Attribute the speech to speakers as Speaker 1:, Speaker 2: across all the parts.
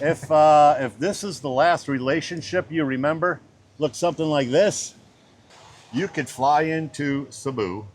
Speaker 1: If this is the last relationship you remember, look something like this, you could fly into Cebu.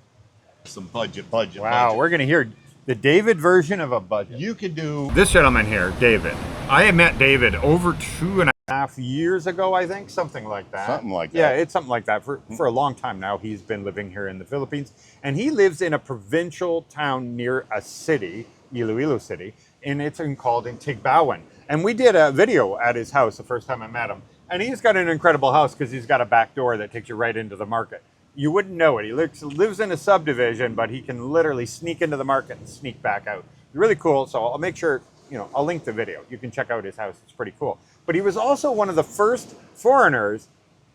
Speaker 1: Some
Speaker 2: Wow, we're going to hear the David version of a budget.
Speaker 1: You could do
Speaker 2: This gentleman here, David. I met David over 2.5 years ago, I think, something like that.
Speaker 1: Something like that.
Speaker 2: Yeah, it's something like that. For a long time now, he's been living here in the Philippines. And he lives in a provincial town near a city, Iloilo City, and it's called Tigbawan. And we did a video at his house the first time I met him. And he's got an incredible house because he's got a back door that takes you right into the market. You wouldn't know it. He lives in a subdivision, but he can literally sneak into the market and sneak back out. Really cool. So I'll make sure, I'll link the video. You can check out his house. It's pretty cool. But he was also one of the first foreigners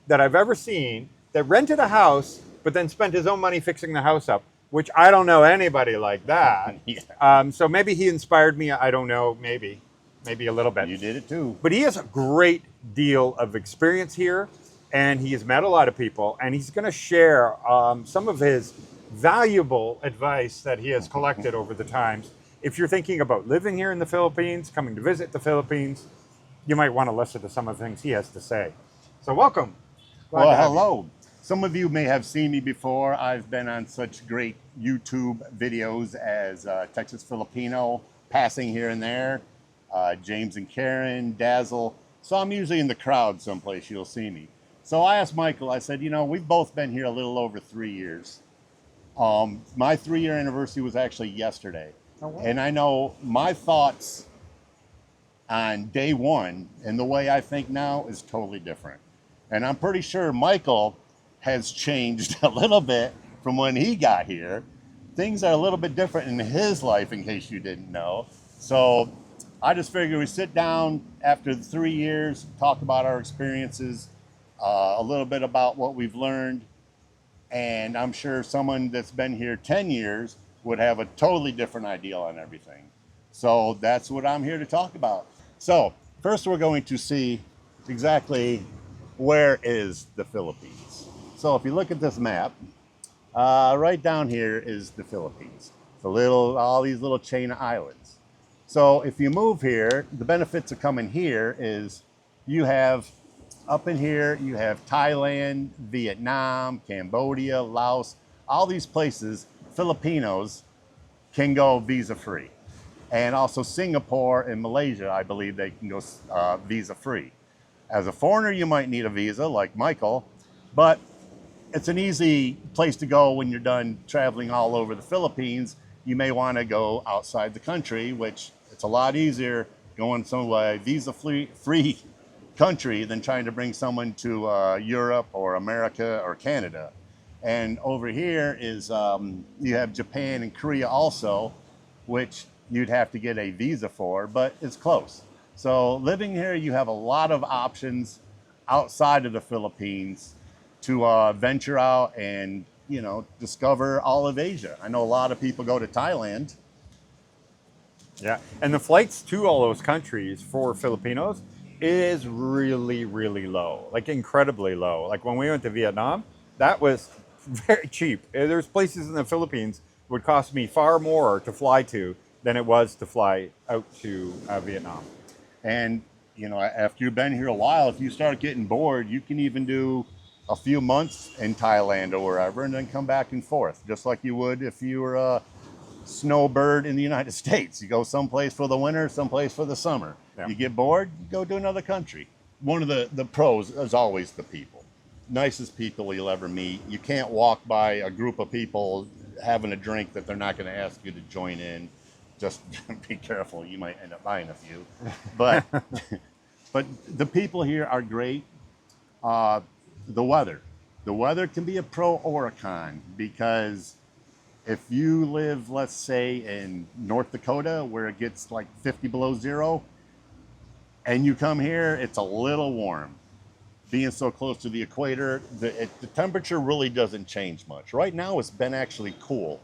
Speaker 2: that I've ever seen that rented a house, but then spent his own money fixing the house up, which I don't know anybody like that.
Speaker 1: Yeah.
Speaker 2: So maybe he inspired me. I don't know. Maybe a little bit.
Speaker 1: You did it too.
Speaker 2: But he has a great deal of experience here, and he has met a lot of people, and he's going to share some of his valuable advice that he has collected over the times. If you're thinking about living here in the Philippines, coming to visit the Philippines, you might want to listen to some of the things he has to say. So welcome. Glad
Speaker 1: Well,
Speaker 2: to have you.
Speaker 1: hello. Some of you may have seen me before. I've been on such great YouTube videos as Texas Filipino, Passing Here and There, James and Karen, Dazzle. So I'm usually in the crowd someplace, you'll see me. So I asked Michael, I said, we've both been here a little over 3 years. My 3-year anniversary was actually yesterday.
Speaker 2: Oh, wow.
Speaker 1: And I know my thoughts on day one and the way I think now is totally different. And I'm pretty sure Michael has changed a little bit from when he got here. Things are a little bit different in his life, in case you didn't know. So I just figured we sit down after the 3 years, talk about our experiences, a little bit about what we've learned. And I'm sure someone that's been here 10 years would have a totally different idea on everything. So that's what I'm here to talk about. So first we're going to see exactly where is the Philippines. So if you look at this map, right down here is the Philippines. It's all these little chain of islands. So if you move here, the benefits of coming here is you have up in here, you have Thailand, Vietnam, Cambodia, Laos, all these places, Filipinos can go visa-free. And also Singapore and Malaysia, I believe they can go visa-free. As a foreigner, you might need a visa like Michael, but it's an easy place to go when you're done traveling all over the Philippines. You may want to go outside the country, which it's a lot easier going some visa-free country than trying to bring someone to Europe or America or Canada. And over here is you have Japan and Korea also, which you'd have to get a visa for, but it's close. So living here, you have a lot of options outside of the Philippines to venture out and discover all of Asia. I know a lot of people go to Thailand.
Speaker 2: Yeah, and the flights to all those countries for Filipinos is really, really low, like incredibly low. Like when we went to Vietnam, that was very cheap. There's places in the Philippines would cost me far more to fly to than it was to fly out to Vietnam.
Speaker 1: And after you've been here a while, if you start getting bored, you can even do a few months in Thailand or wherever and then come back and forth, just like you would if you were a snowbird in the United States. You go someplace for the winter, someplace for the summer.
Speaker 2: Yeah.
Speaker 1: You get bored, you go to another country. One of the pros is always the people. Nicest people you'll ever meet. You can't walk by a group of people having a drink that they're not going to ask you to join in. Just be careful, you might end up buying a few. But but the people here are great. The weather can be a pro or a con, because if you live, let's say, in North Dakota where it gets like 50 below zero, and you come here, it's a little warm. Being so close to the equator, the temperature really doesn't change much. Right now it's been actually cool,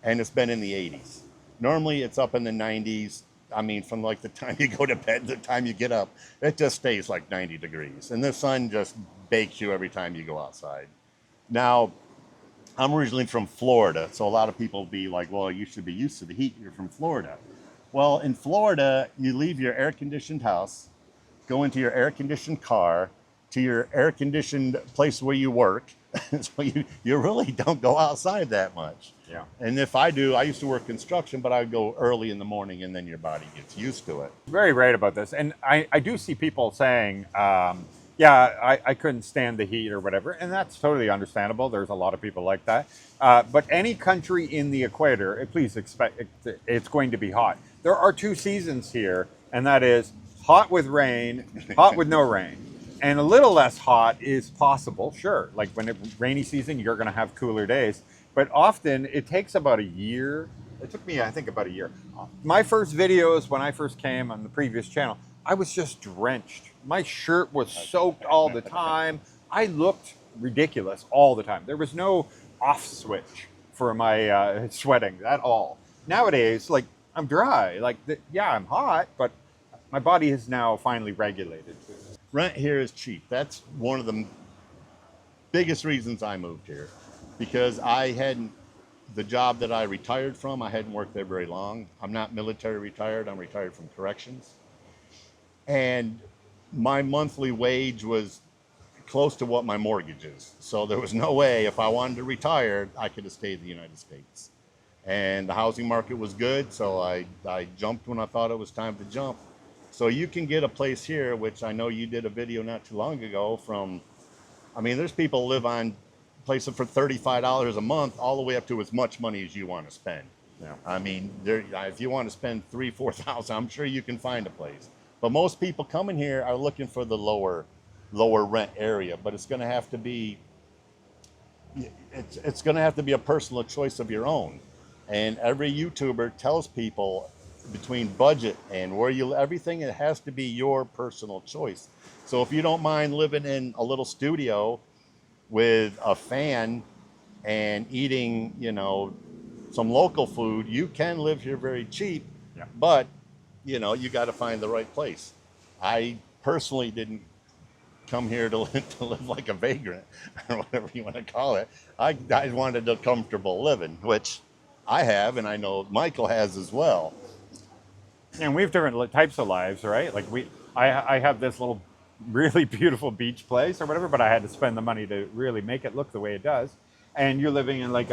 Speaker 1: and it's been in the 80s. Normally it's up in the 90s. I mean, from like the time you go to bed to the time you get up, it just stays like 90 degrees. And the sun just bakes you every time you go outside. Now, I'm originally from Florida, so a lot of people will be like, well, you should be used to the heat. You're from Florida. Well, in Florida, you leave your air-conditioned house, go into your air-conditioned car, to your air-conditioned place where you work. So you really don't go outside that much.
Speaker 2: Yeah.
Speaker 1: And if I do, I used to work construction, but I would go early in the morning, and then your body gets used to it.
Speaker 2: Very right about this. And I do see people saying, yeah, I couldn't stand the heat or whatever. And that's totally understandable. There's a lot of people like that. But any country in the equator, please expect it's going to be hot. There are two seasons here, and that is hot with rain, hot with no rain. And a little less hot is possible, sure. Like when it's rainy season, you're going to have cooler days. But often it takes about a year. It took me, I think, about a year. My first videos when I first came on the previous channel, I was just drenched. My shirt was soaked all the time. I looked ridiculous all the time. There was no off switch for my sweating at all. Nowadays, like I'm dry. Like, yeah, I'm hot, but my body is now finally regulated.
Speaker 1: Rent here is cheap. That's one of the biggest reasons I moved here, because I hadn't, the job that I retired from, I hadn't worked there very long. I'm not military retired. I'm retired from corrections. And my monthly wage was close to what my mortgage is. So there was no way, if I wanted to retire, I could have stayed in the United States. And the housing market was good, so I jumped when I thought it was time to jump. So you can get a place here, which I know you did a video not too long ago from, I mean, there's people live on places for $35 a month, all the way up to as much money as you want to spend.
Speaker 2: Yeah.
Speaker 1: I mean, if you want to spend $3,000-$4,000, I'm sure you can find a place. But most people coming here are looking for the lower rent area. But it's going to have to be, it's going to have to be a personal choice of your own. And every YouTuber tells people between budget and where you, everything, it has to be your personal choice. So if you don't mind living in a little studio with a fan and eating, you know, some local food, you can live here very cheap.
Speaker 2: Yeah.
Speaker 1: But you know, you got to find the right place. I personally didn't come here to live like a vagrant or whatever you want to call it. I wanted a comfortable living, which I have, and I know Michael has as well.
Speaker 2: And we have different types of lives, right? Like I have this little really beautiful beach place or whatever, but I had to spend the money to really make it look the way it does. And you're living in like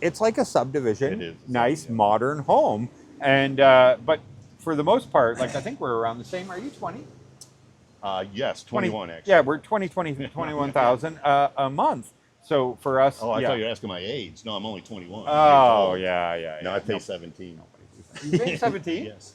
Speaker 2: it's like a subdivision,
Speaker 1: It is.
Speaker 2: nice,
Speaker 1: Yeah.
Speaker 2: modern home. And, but for the most part, like I think we're around the same. Are you 20?
Speaker 1: Yes, 21 actually.
Speaker 2: Yeah, we're 21,000 a month. So for us,
Speaker 1: Oh, I
Speaker 2: yeah.
Speaker 1: thought you were asking my age. No, I'm only 21.
Speaker 2: Oh, yeah.
Speaker 1: No, I pay 17.
Speaker 2: You pay 17?
Speaker 1: Yes.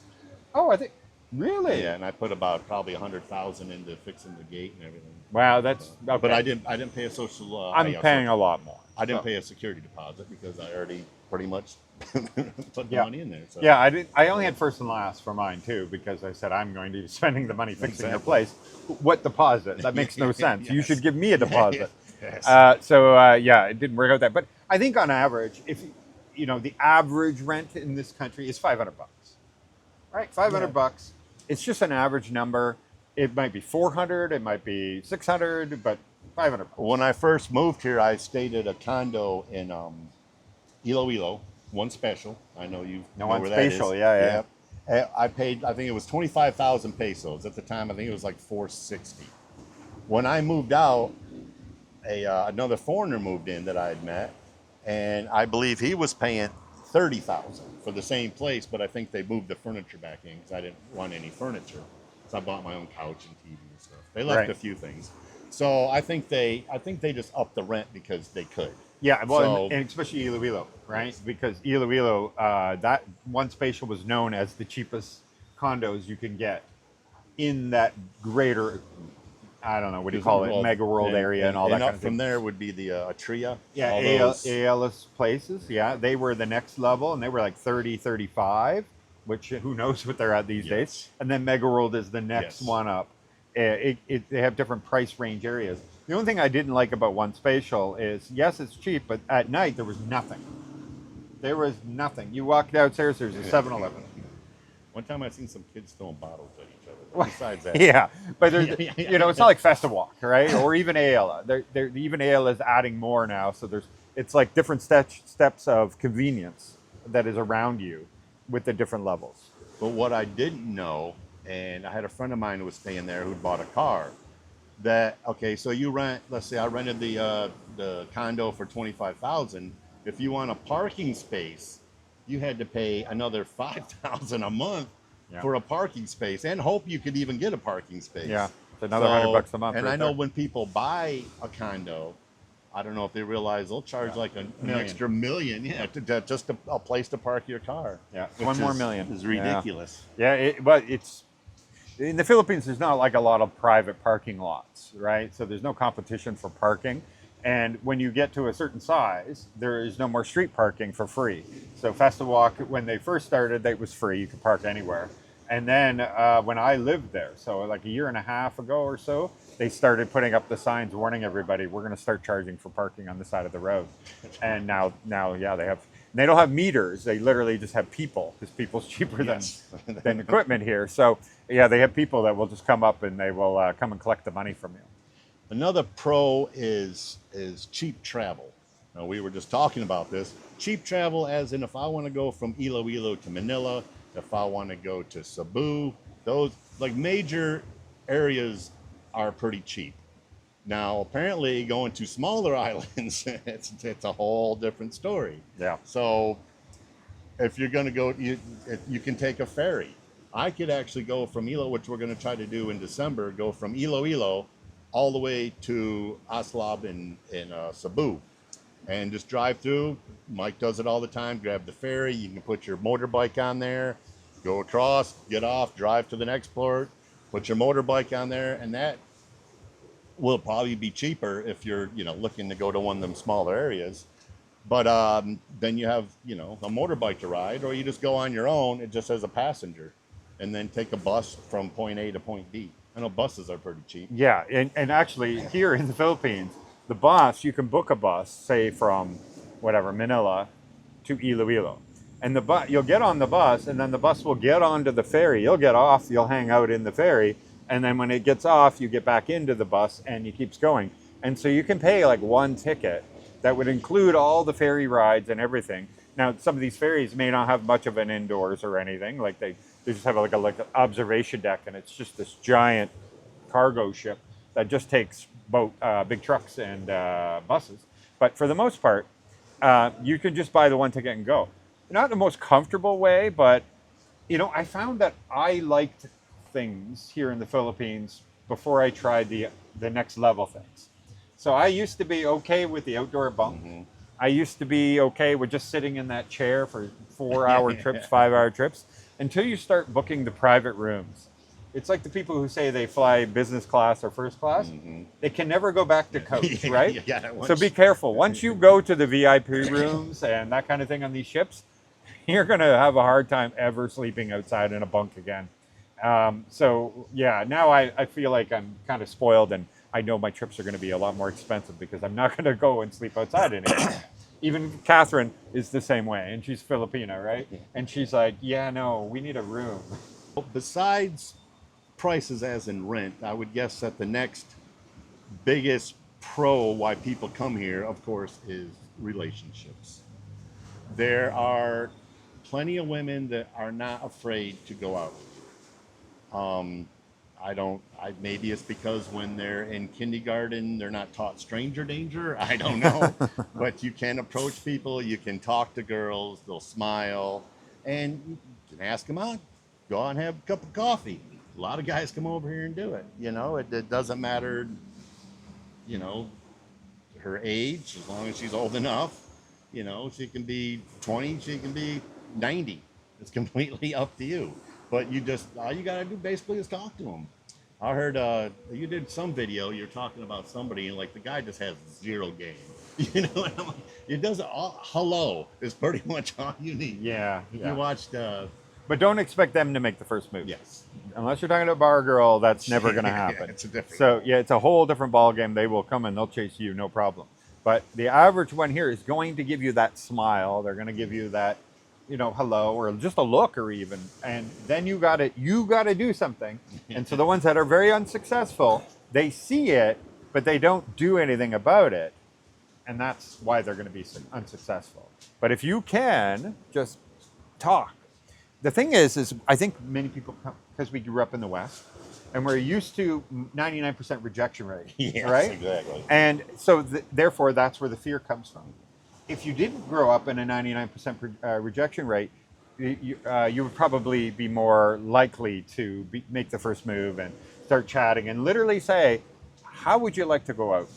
Speaker 2: Oh, I think, really?
Speaker 1: Yeah, and I put about probably 100,000 into fixing the gate and everything.
Speaker 2: Wow, that's, okay.
Speaker 1: But I didn't pay a social.
Speaker 2: I'm paying a lot more.
Speaker 1: I didn't
Speaker 2: so.
Speaker 1: pay a security deposit because I already pretty much put the
Speaker 2: Yeah.
Speaker 1: money in there. So.
Speaker 2: Yeah, I only had first and last for mine too, because I said I'm going to be spending the money fixing your place. What deposit? That makes no sense. You
Speaker 1: Yes.
Speaker 2: should give me a deposit.
Speaker 1: Yes.
Speaker 2: Yeah, it didn't work out that. But I think on average, if you know, the average rent in this country is $500, right? $500. It's just an average number. It might be 400, it might be 600, but $500.
Speaker 1: When I first moved here, I stayed at a condo in Iloilo, One Special. I know you know
Speaker 2: One
Speaker 1: where that is.
Speaker 2: Special, yeah.
Speaker 1: And I paid, I think it was 25,000 pesos. At the time, I think it was like 460. When I moved out, another foreigner moved in that I had met, and I believe he was paying 30,000 for the same place, but I think they moved the furniture back in because I didn't want any furniture. So I bought my own couch and TV and stuff. They left
Speaker 2: Right.
Speaker 1: a few things. So I think they just upped the rent because they could.
Speaker 2: Yeah, well,
Speaker 1: So-
Speaker 2: and especially Iloilo, right? Because Iloilo, that One Spatial was known as the cheapest condos you can get in that greater, I don't know, what do you call it,
Speaker 1: Well,
Speaker 2: Mega World area and all that
Speaker 1: and
Speaker 2: kind
Speaker 1: up
Speaker 2: of
Speaker 1: from
Speaker 2: thing.
Speaker 1: there would be the Atria.
Speaker 2: Yeah,
Speaker 1: all those-
Speaker 2: ALS places, yeah, they were the next level, and they were like 30, 35, which who knows what they're at these
Speaker 1: Yes.
Speaker 2: days. And then Mega World is the next
Speaker 1: Yes.
Speaker 2: one up. They have different price range areas. The only thing I didn't like about One Spatial is, yes, it's cheap, but at night there was nothing. There was nothing. You walk downstairs, there's a 7-Eleven.
Speaker 1: One time I seen some kids throwing bottles at each other. Besides that,
Speaker 2: Yeah, but there's, you know, it's not like Festa Walk, right? Or even Ayala. Even Ayala is adding more now, so it's like different steps of convenience that is around you. with the different levels.
Speaker 1: But what I didn't know, and I had a friend of mine who was staying there who bought a car. That okay, so you rent. Let's say I rented the condo for 25,000. If you want a parking space, you had to pay another 5,000 a month
Speaker 2: Yeah.
Speaker 1: for a parking space, and hope you could even get a parking space.
Speaker 2: Yeah, it's another $100 a month.
Speaker 1: And
Speaker 2: right
Speaker 1: I know
Speaker 2: there.
Speaker 1: when people buy a condo, I don't know if they realize they'll charge like an extra million, just a place to park your car.
Speaker 2: Yeah,
Speaker 1: which
Speaker 2: one more million
Speaker 1: is ridiculous.
Speaker 2: Yeah, but it's in the Philippines. There's not like a lot of private parking lots, right? So there's no competition for parking. And when you get to a certain size, there is no more street parking for free. So Festival Walk, when they first started, it was free. You could park anywhere. And then when I lived there, so like a year and a half ago or so, they started putting up the signs warning everybody, we're going to start charging for parking on the side of the road. And now, yeah, they don't have meters. They literally just have people, because people's cheaper than equipment here. So yeah, they have people that will just come up and they will come and collect the money from you.
Speaker 1: Another pro is cheap travel. Now, we were just talking about this. Cheap travel, as in if I want to go from Iloilo to Manila, if I want to go to Cebu, those like major areas are pretty cheap. Now, apparently, going to smaller islands, it's a whole different story.
Speaker 2: Yeah.
Speaker 1: So, if you're going to go, you can take a ferry. I could actually go from Iloilo, which we're going to try to do in December, go from Iloilo all the way to Aslab in Cebu, and just drive through. Mike does it all the time. Grab the ferry. You can put your motorbike on there, go across, get off, drive to the next port, put your motorbike on there, and that will probably be cheaper if you're looking to go to one of them smaller areas. But then you have a motorbike to ride, or you just go on your own, it just as a passenger, and then take a bus from point A to point B. I know buses are pretty cheap.
Speaker 2: Yeah, and actually here in the Philippines, the bus, you can book a bus, say from whatever, Manila to Iloilo. And you'll get on the bus, and then the bus will get onto the ferry. You'll get off, you'll hang out in the ferry, and then when it gets off, you get back into the bus, and it keeps going. And so you can pay like one ticket that would include all the ferry rides and everything. Now, some of these ferries may not have much of an indoors or anything. Like they just have like an observation deck, and it's just this giant cargo ship that just takes big trucks and buses. But for the most part, you can just buy the one ticket and go. Not the most comfortable way, but I found that I liked things here in the Philippines before I tried the next level things. So I used to be okay with the outdoor bunk. Mm-hmm. I used to be okay with just sitting in that chair for 4-hour trips, 5-hour trips, until you start booking the private rooms. It's like the people who say they fly business class or first class. Mm-hmm. They can never go back to coach, right? So be careful. Once you go to the VIP rooms and that kind of thing on these ships, you're going to have a hard time ever sleeping outside in a bunk again. So yeah, now I feel like I'm kind of spoiled, and I know my trips are going to be a lot more expensive because I'm not going to go and sleep outside anymore. Even Catherine is the same way, and she's Filipina, right? And she's like, yeah, no, we need a room.
Speaker 1: Besides prices as in rent, I would guess that the next biggest pro why people come here, of course, is relationships. There are plenty of women that are not afraid to go out. Maybe it's because when they're in kindergarten, they're not taught stranger danger. I don't know. But you can approach people, you can talk to girls, they'll smile, and you can ask them out. Go out and have a cup of coffee. A lot of guys come over here and do it. It doesn't matter, her age, as long as she's old enough. She can be 20, she can be 90. It's completely up to you. But all you gotta do basically is talk to them. I heard you did some video. You're talking about somebody, and like the guy just has zero game. And I'm like, it doesn't. Hello is pretty much all you need.
Speaker 2: Yeah.
Speaker 1: You watched.
Speaker 2: But don't expect them to make the first move.
Speaker 1: Yes.
Speaker 2: Unless you're talking to a bar girl, that's never going to happen.
Speaker 1: It's a different.
Speaker 2: So yeah, it's a whole different ball game. They will come and they'll chase you, no problem. But the average one here is going to give you that smile. They're going to give you that, hello, or just a look, or even, and then you got to do something. And so the ones that are very unsuccessful, they see it, but they don't do anything about it, and that's why they're going to be unsuccessful. But if you can just talk, the thing is I think many people come because we grew up in the West, and we're used to 99% rejection rate,
Speaker 1: Yes,
Speaker 2: right?
Speaker 1: exactly.
Speaker 2: And so therefore, that's where the fear comes from. If you didn't grow up in a 99% rejection rate, you would probably be more likely to make the first move and start chatting and literally say, "How would you like to go out?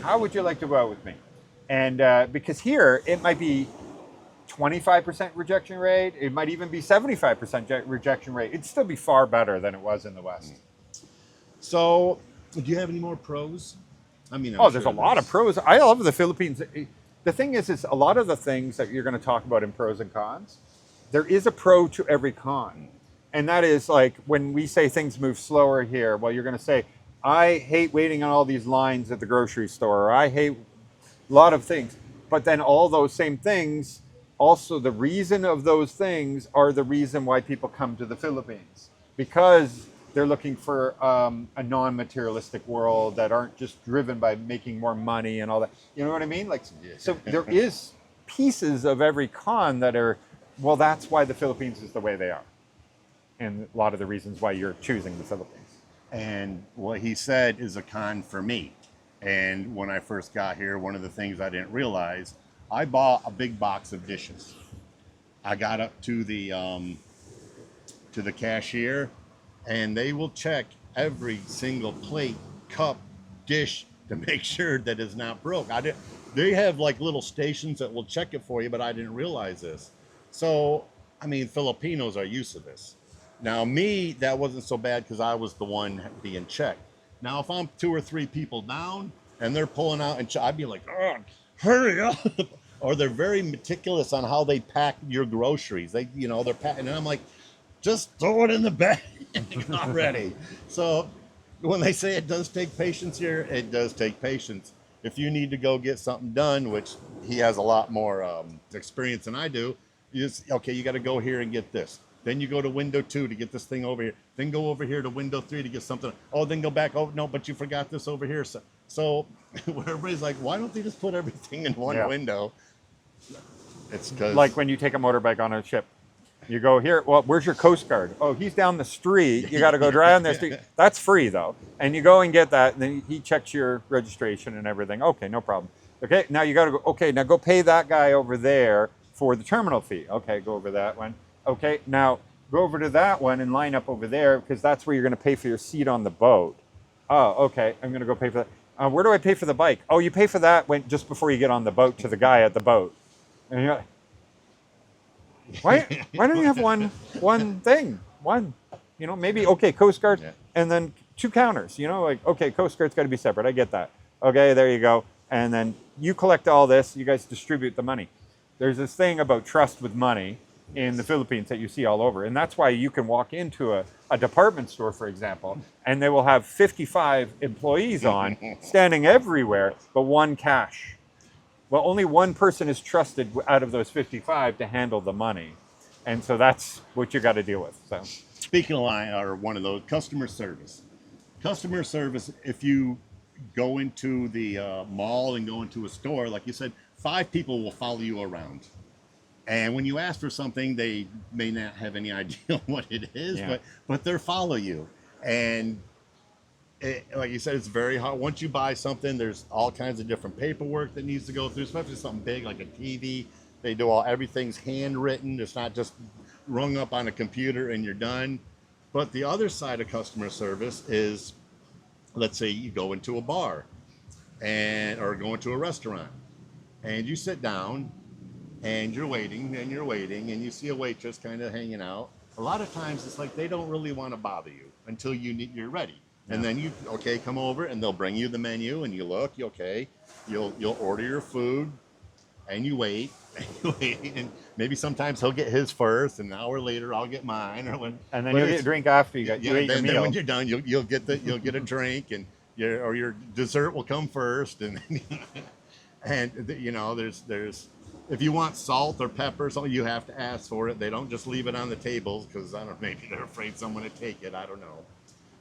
Speaker 2: How would you like to go out with me?" And because here it might be 25% rejection rate, it might even be 75% rejection rate. It'd still be far better than it was in the West.
Speaker 1: So, do you have any more pros? I mean, I'm
Speaker 2: Oh, there's a
Speaker 1: sure
Speaker 2: lot of pros. I love the Philippines. The thing is a lot of the things that you're going to talk about in pros and cons, there is a pro to every con. And that is like when we say things move slower here, well, you're going to say, I hate waiting on all these lines at the grocery store, or I hate a lot of things. But then all those same things, also the reason of those things are the reason why people come to the Philippines. Because they're looking for a non-materialistic world that aren't just driven by making more money and all that. You know what I mean? Like, so there is pieces of every con that are, well, that's why the Philippines is the way they are. And a lot of the reasons why you're choosing the Philippines.
Speaker 1: And what he said is a con for me. And when I first got here, one of the things I didn't realize, I bought a big box of dishes. I got up to the cashier, and they will check every single plate, cup, dish to make sure that it's not broke. They have like little stations that will check it for you, but I didn't realize this. So, I mean, Filipinos are used to this. Now, me, that wasn't so bad because I was the one being checked. Now, if I'm 2 or 3 people down and they're pulling out, and I'd be like, oh, hurry up. Or they're very meticulous on how they pack your groceries. They're packing, and I'm like, just throw it in the bag already. So when they say it does take patience here, it does take patience. If you need to go get something done, which he has a lot more experience than I do, you got to go here and get this. Then you go to window 2 to get this thing over here. Then go over here to window 3 to get something. Oh, then go back. Oh, no, but you forgot this over here. So where everybody's like, why don't they just put everything in one window? It's because...
Speaker 2: Like when you take a motorbike on a ship. You go here, well, where's your Coast Guard? Oh, he's down the street. You got to go drive on the street. That's free, though. And you go and get that, and then he checks your registration and everything. Okay, no problem. Okay, now you got to go, okay, now go pay that guy over there for the terminal fee. Okay, go over that one. Okay, now go over to that one and line up over there because that's where you're going to pay for your seat on the boat. Oh, okay, I'm going to go pay for that. Where do I pay for the bike? Oh, you pay for that just before you get on the boat to the guy at the boat. And you're like, why don't you have one thing? One, maybe, okay, Coast Guard, and then 2 counters, like, okay, Coast Guard's got to be separate. I get that. Okay, there you go. And then you collect all this, you guys distribute the money. There's this thing about trust with money in the Philippines that you see all over. And that's why you can walk into a department store, for example, and they will have 55 employees on standing everywhere, but 1 cash. Well, only 1 person is trusted out of those 55 to handle the money. And so that's what you got to deal with. So,
Speaker 1: speaking of line, or one of those, customer service. Customer service, if you go into the mall and go into a store, like you said, 5 people will follow you around. And when you ask for something, they may not have any idea what it is, but they'll follow you. And like you said, it's very hard. Once you buy something, there's all kinds of different paperwork that needs to go through, especially something big like a TV. They do everything's handwritten. It's not just rung up on a computer and you're done. But the other side of customer service is, let's say you go into a bar or go into a restaurant and you sit down and you're waiting and you see a waitress kind of hanging out. A lot of times it's like they don't really want to bother you until you're ready. And then you come over and they'll bring you the menu and you look, you'll order your food and you wait and maybe sometimes he'll get his first and an hour later I'll get mine
Speaker 2: and then you'll get a drink after you ate your meal.
Speaker 1: Then when you're done you'll get a drink and your dessert will come first and there's if you want salt or pepper or something, you have to ask for it. They don't just leave it on the tables because maybe they're afraid someone would take it. I don't know.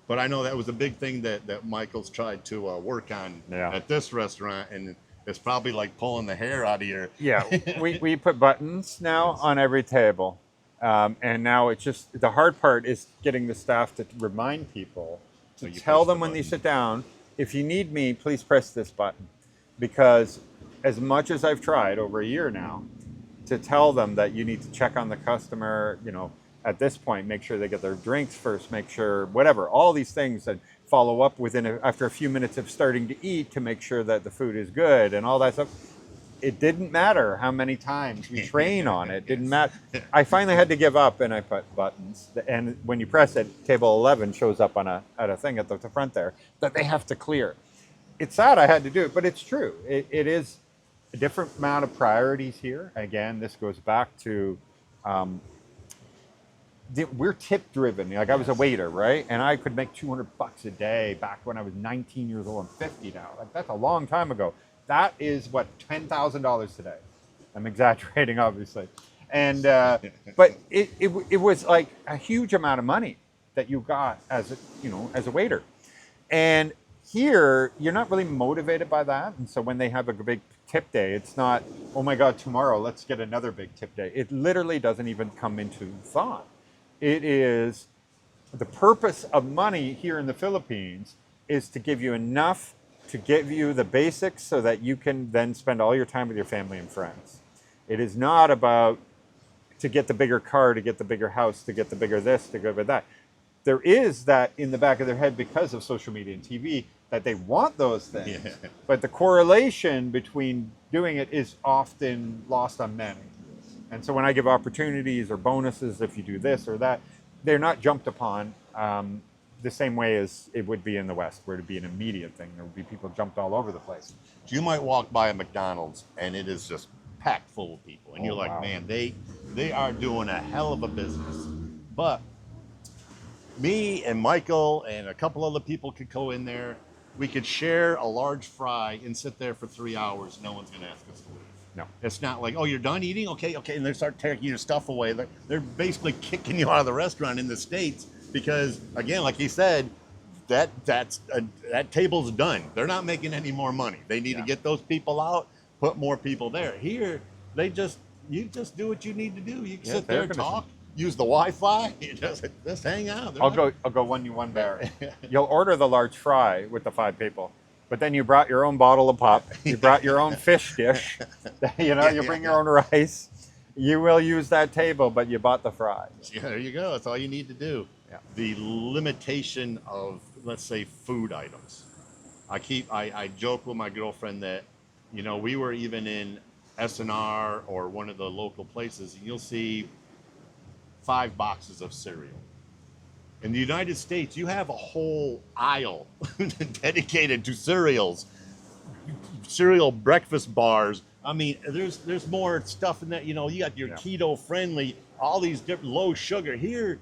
Speaker 1: But I know that was a big thing that Michael's tried to work on at this restaurant, and it's probably like pulling the hair out of your...
Speaker 2: Yeah, we put buttons now on every table. And now it's just the hard part is getting the staff to remind people
Speaker 1: So
Speaker 2: to
Speaker 1: you
Speaker 2: tell
Speaker 1: push the
Speaker 2: them when they
Speaker 1: button.
Speaker 2: sit down, if you need me, please press this button. Because as much as I've tried over a year now to tell them that you need to check on the customer, at this point, make sure they get their drinks first, make sure whatever, all these things, and follow up after a few minutes of starting to eat to make sure that the food is good and all that stuff. It didn't matter how many times we train on it. Didn't matter. I finally had to give up, and I put buttons. And when you press it, table 11 shows up at a thing at the front there that they have to clear. It's sad I had to do it, but it's true. It is a different amount of priorities here. Again, this goes back to we're tip driven. Like I was a waiter, right? And I could make $200 a day back when I was 19 years old. I'm 50 now. Like that's a long time ago. That is what, $10,000 today. I'm exaggerating, obviously. And but it was like a huge amount of money that you got as a waiter. And here you're not really motivated by that. And so when they have a big tip day, it's not, oh my God, tomorrow let's get another big tip day. It literally doesn't even come into thought. It is the purpose of money here in the Philippines is to give you enough to give you the basics so that you can then spend all your time with your family and friends. It is not about to get the bigger car, to get the bigger house, to get the bigger this, to go with that. There is that in the back of their head because of social media and TV that they want those things, but the correlation between doing it is often lost on many. And so when I give opportunities or bonuses, if you do this or that, they're not jumped upon the same way as it would be in the West, where it'd be an immediate thing. There would be people jumped all over the place.
Speaker 1: You might walk by a McDonald's and it is just packed full of people, and you're like,
Speaker 2: wow.
Speaker 1: man, they are doing a hell of a business. But me and Michael and a couple other people could go in there. We could share a large fry and sit there for 3 hours. No one's going to ask us to leave.
Speaker 2: No.
Speaker 1: It's not like, oh, you're done eating? Okay. And they start taking your stuff away. They're basically kicking you out of the restaurant in the States because, again, like he said, that table's done. They're not making any more money. They need to get those people out, put more people there. Here, you just do what you need to do. You can sit there and talk, use the Wi-Fi, just hang out.
Speaker 2: I'll go 1-1 there. You'll order the large fry with the 5 people. But then you brought your own bottle of pop. You brought your own fish dish. You bring your own rice. You will use that table, but you bought the fries.
Speaker 1: Yeah, there you go. That's all you need to do.
Speaker 2: Yeah.
Speaker 1: The limitation of, let's say, food items. I joke with my girlfriend that, we were even in SNR or one of the local places, and you'll see 5 boxes of cereal. In the United States, you have a whole aisle dedicated to cereal breakfast bars. I mean, there's more stuff in that. You got your keto friendly, all these different low sugar. Here,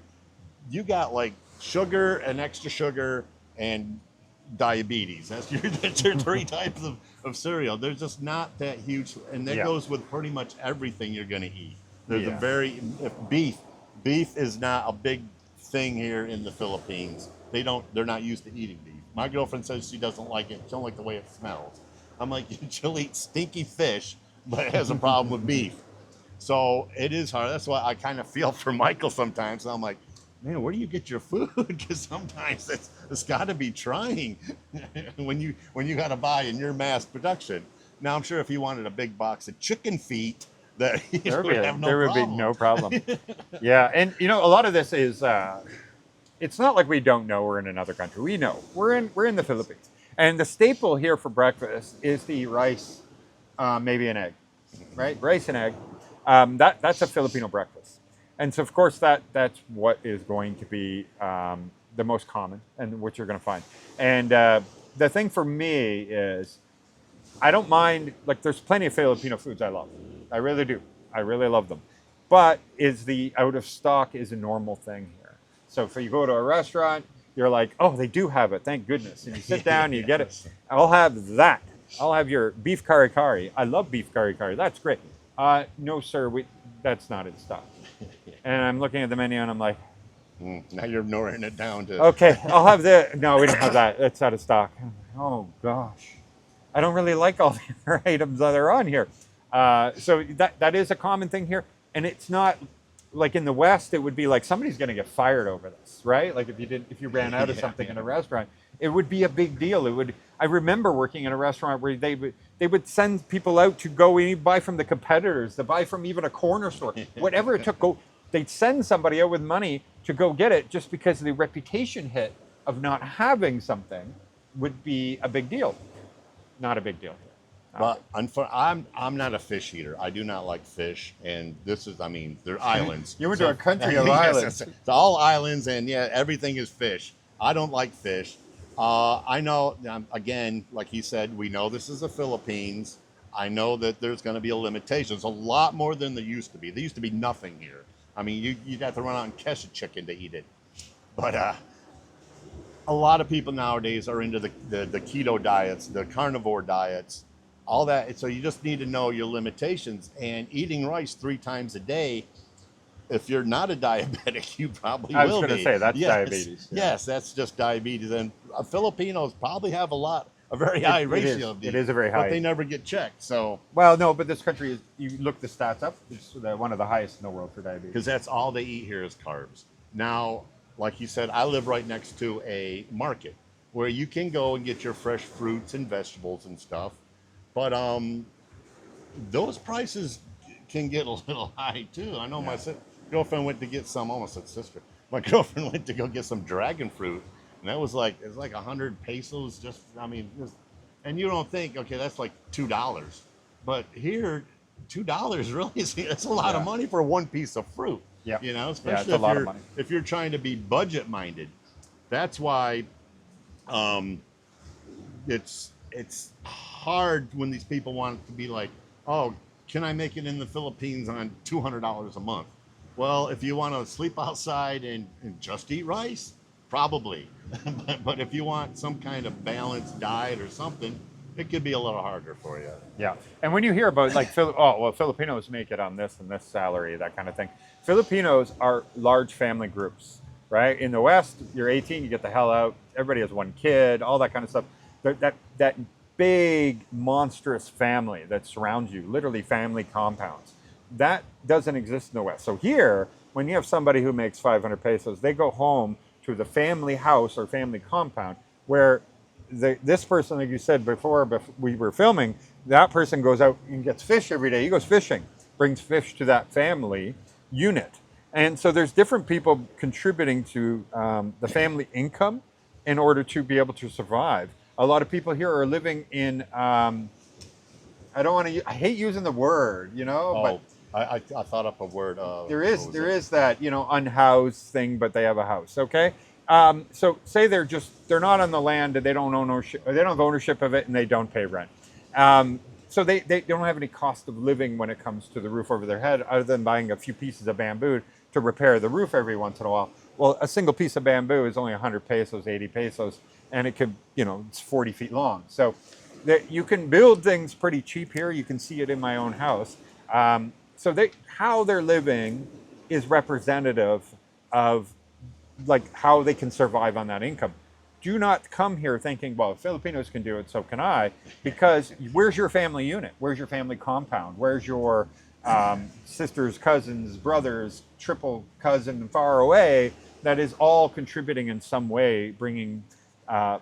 Speaker 1: you got like sugar and extra sugar and diabetes. That's your 3 types of cereal. There's just not that huge, and that goes with pretty much everything you're going to eat. There's beef is not a big thing here in the Philippines. They're not used to eating beef. My girlfriend says she doesn't like it. She don't like the way it smells. I'm like, she'll eat stinky fish, but it has a problem with beef. So it is hard. That's why I kind of feel for Michael sometimes. I'm like, man, where do you get your food? Because sometimes it's got to be trying when you got to buy in your mass production. Now I'm sure if you wanted a big box of chicken feet, that there would be no problem.
Speaker 2: Yeah, and a lot of this is it's not like we don't know we're in another country. We know we're in the Philippines, and the staple here for breakfast is to eat rice, maybe an egg, right? Rice and egg. That's a Filipino breakfast, and so of course that's what is going to be the most common and what you're going to find. And the thing for me is, I don't mind. Like, there's plenty of Filipino foods I love. I really do. I really love them. But is the out of stock is a normal thing here. So if you go to a restaurant, you're like, oh, they do have it. Thank goodness. And you sit down and you get it. I'll have that. I'll have your beef kari kari. I love beef kari kari. That's great. No, sir, that's not in stock. And I'm looking at the menu and I'm like,
Speaker 1: now you're narrowing it down to...
Speaker 2: Okay, I'll have no, we don't have that. It's out of stock. Oh, gosh. I don't really like all the other items that are on here. So that is a common thing here. And it's not like in the West, it would be like somebody's going to get fired over this, right? Like if you ran out of
Speaker 1: Yeah,
Speaker 2: something in
Speaker 1: yeah.
Speaker 2: a restaurant, it would be a big deal. It would. I remember working in a restaurant where they would send people out to go buy from the competitors, to buy from even a corner store, whatever it took. They'd send somebody out with money to go get it just because the reputation hit of not having something would be a big deal. Not a big deal here.
Speaker 1: But I'm not a fish eater. I do not like fish, and this is, I mean, they're islands.
Speaker 2: You went to a country of
Speaker 1: Yes,
Speaker 2: islands.
Speaker 1: it's all islands, and yeah, everything is fish. I don't like fish. I know, again, like he said, we know this is the Philippines. I know that there's going to be a limitation. It's a lot more than there used to be. There used to be nothing here. I mean, you'd have to run out and catch a chicken to eat it. But a lot of people nowadays are into the keto diets, the carnivore diets, all that. So you just need to know your limitations. And eating rice 3 times a day, if you're not a diabetic, you probably will be.
Speaker 2: I was going to say that's
Speaker 1: Yes,
Speaker 2: diabetes. Yeah.
Speaker 1: yes, that's just diabetes. And Filipinos probably have a very high ratio of these.
Speaker 2: It is a very high.
Speaker 1: But they never get checked. So
Speaker 2: Well, no, but this country is. You look the stats up. It's one of the highest in the world for diabetes.
Speaker 1: because that's all they eat here is carbs. Now, like you said, I live right next to a market where you can go and get your fresh fruits and vegetables and stuff. But those prices can get a little high too. I know my girlfriend went to get some, almost said sister. My girlfriend went to go get some dragon fruit, and that was like, it's like 100 pesos. Just, I mean, and you don't think, okay, that's like $2, but here, $2 really is, that's a lot of money for one piece of fruit.
Speaker 2: Yeah.
Speaker 1: You know,
Speaker 2: it's
Speaker 1: especially
Speaker 2: a lot of money.
Speaker 1: if you're trying to be budget minded. That's why it's hard when these people want to be like, oh, can I make it in the Philippines on $200 a month? Well, if you want to sleep outside and just eat rice, probably. but if you want some kind of balanced diet or something, it could be a little harder for you.
Speaker 2: Yeah, and when you hear about like Filipinos make it on this and this salary, that kind of thing. Filipinos are large family groups, right? In the West, you're 18, you get the hell out. Everybody has one kid, all that kind of stuff. That big monstrous family that surrounds you, literally family compounds, that doesn't exist in the West. So here, when you have somebody who makes 500 pesos, they go home to the family house or family compound where this person, like you said before we were filming, that person goes out and gets fish every day. He goes fishing, brings fish to that family unit. And so there's different people contributing to the family income in order to be able to survive. A lot of people here are living in, I hate using the word, but
Speaker 1: I thought up a word.
Speaker 2: there is that, unhoused thing, but they have a house. Okay. So say they're not on the land and they don't have ownership of it and they don't pay rent. So they don't have any cost of living when it comes to the roof over their head, other than buying a few pieces of bamboo to repair the roof every once in a while. Well, a single piece of bamboo is only 100 pesos, 80 pesos, and it could, it's 40 feet long. So you can build things pretty cheap here. You can see it in my own house. So how they're living is representative of like how they can survive on that income. Do not come here thinking, well, if Filipinos can do it, so can I, because where's your family unit? Where's your family compound? Where's your sisters, cousins, brothers, triple cousin far away that is all contributing in some way, bringing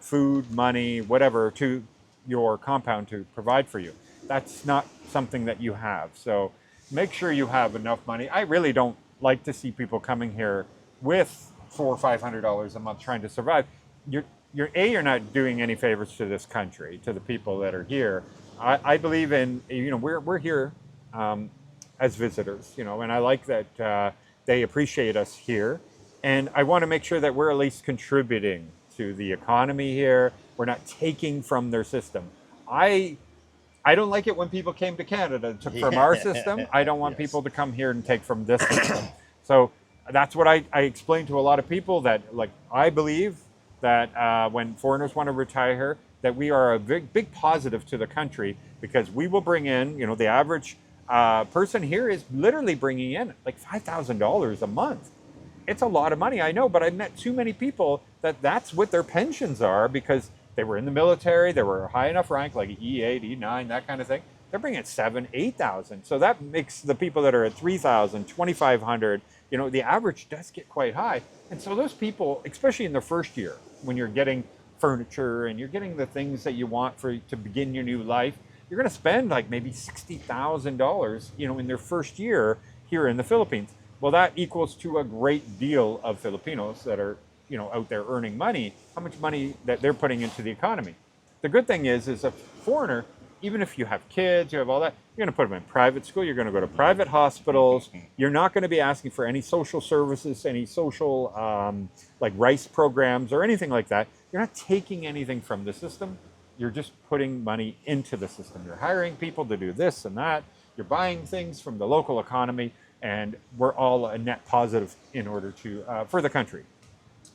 Speaker 2: food, money, whatever to your compound to provide for you? That's not something that you have. So make sure you have enough money. I really don't like to see people coming here with $400 or $500 a month trying to survive. You're not doing any favors to this country, to the people that are here. I believe in, we're here as visitors, and I like that they appreciate us here. And I want to make sure that we're at least contributing to the economy here. We're not taking from their system. I don't like it when people came to Canada and took from our system. I don't want people to come here and take from this system. So that's what I explain to a lot of people, that like I believe that when foreigners want to retire here, that we are a big positive to the country, because we will bring in, the average person here is literally bringing in like $5,000 a month. It's a lot of money, I know, but I've met too many people that's what their pensions are, because they were in the military, they were a high enough rank, like E8, E9, that kind of thing. They're bringing in $7,000, $8,000. So that makes the people that are at $3,000, $2,500, the average does get quite high. And so those people, especially in their first year, when you're getting furniture and you're getting the things that you want to begin your new life, you're going to spend like maybe $60,000, in their first year here in the Philippines. Well, that equals to a great deal of Filipinos that are, out there earning money, how much money that they're putting into the economy. The good thing is a foreigner, even if you have kids, you have all that, you're going to put them in private school, you're going to go to private hospitals, you're not going to be asking for any social services, any social like rice programs or anything like that. You're not taking anything from the system. You're just putting money into the system. You're hiring people to do this and that. You're buying things from the local economy, and we're all a net positive in order to for the country.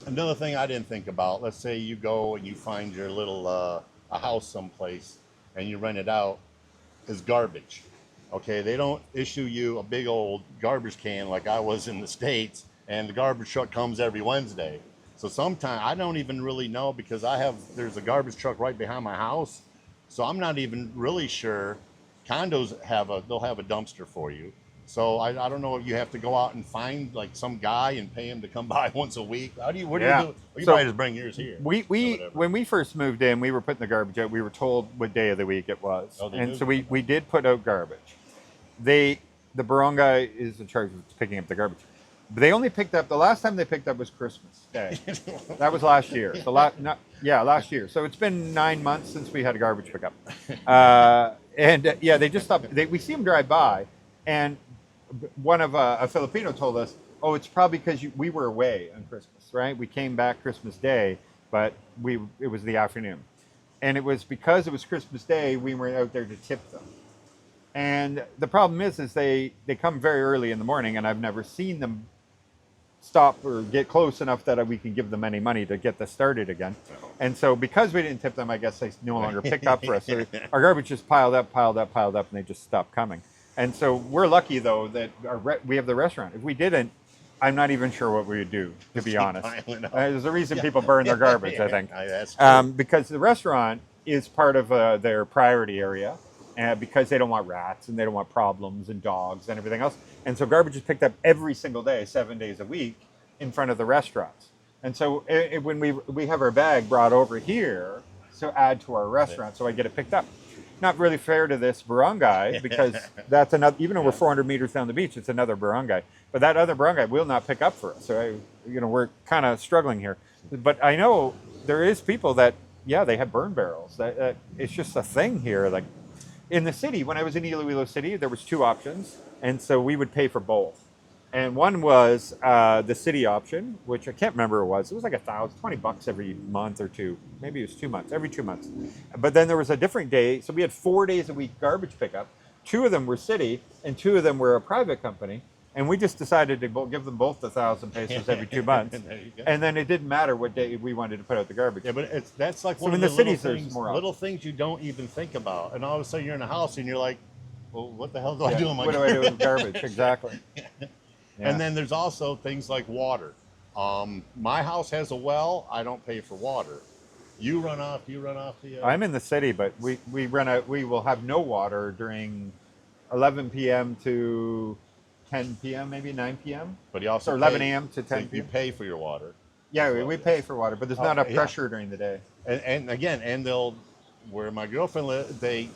Speaker 1: Another thing I didn't think about, let's say you go and you find your little a house someplace and you rent it out, is garbage. Okay, they don't issue you a big old garbage can like I was in the States, and the garbage truck comes every Wednesday. So sometimes I don't even really know, because there's a garbage truck right behind my house. So I'm not even really sure. Condos they'll have a dumpster for you. So I don't know if you have to go out and find like some guy and pay him to come by once a week. What do you do? Well, you might just bring yours here.
Speaker 2: We when we first moved in, we were putting the garbage out. We were told what day of the week it was. So we did put out garbage. The barangay is in charge of picking up the garbage. But they only picked up, the last time they picked up was Christmas Day. That was last year. Last year. So it's been 9 months since we had a garbage pickup. They just stopped. We see them drive by, and one of a Filipino told us, "Oh, it's probably because we were away on Christmas, right? We came back Christmas Day, but it was the afternoon, and it was because it was Christmas Day we were out there to tip them." And the problem is they come very early in the morning, and I've never seen them stop or get close enough that we can give them any money to get this started again. And so because we didn't tip them, I guess they no longer pick up for us. So our garbage just piled up, and they just stopped coming. And so we're lucky, though, that we have the restaurant. If we didn't, I'm not even sure what we would do, to be honest. There's a reason people burn their garbage, I think. Because the restaurant is part of their priority area, because they don't want rats and they don't want problems and dogs and everything else. And so garbage is picked up every single day, 7 days a week, in front of the restaurants. And so when we have our bag brought over here to add to our restaurant, so I get it picked up. Not really fair to this barangay, because that's another, even though we're 400 meters down the beach, it's another barangay. But that other barangay will not pick up for us. So, we're kind of struggling here. But I know there is people that, they have burn barrels. It's just a thing here. Like in the city, when I was in Iloilo City, there was 2 options. And so we would pay for both. And one was the city option, which I can't remember what it was. It was like $20 every month or 2. Maybe it was 2 months, every 2 months. But then there was a different day. So we had 4 days a week garbage pickup. 2 of them were city and 2 of them were a private company. And we just decided to give them both 1,000 pesos every 2 months. And then it didn't matter what day we wanted to put out the garbage.
Speaker 1: Yeah, but that's like one
Speaker 2: of
Speaker 1: the
Speaker 2: cities,
Speaker 1: little things you don't even think about. And all of a sudden you're in a house and you're like, well, what the hell do I do with my
Speaker 2: garbage? What do I do with garbage? Exactly.
Speaker 1: Yeah. And then there's also things like water. My house has a well. I don't pay for water. You run off the...
Speaker 2: I'm in the city, but we will have no water during 11 p.m. to 10 p.m., maybe 9 p.m.
Speaker 1: But you also
Speaker 2: 11 a.m. to 10 p.m.
Speaker 1: You pay for your water.
Speaker 2: Yeah, we pay for water, but there's not enough pressure during the day.
Speaker 1: And again, where my girlfriend lives, they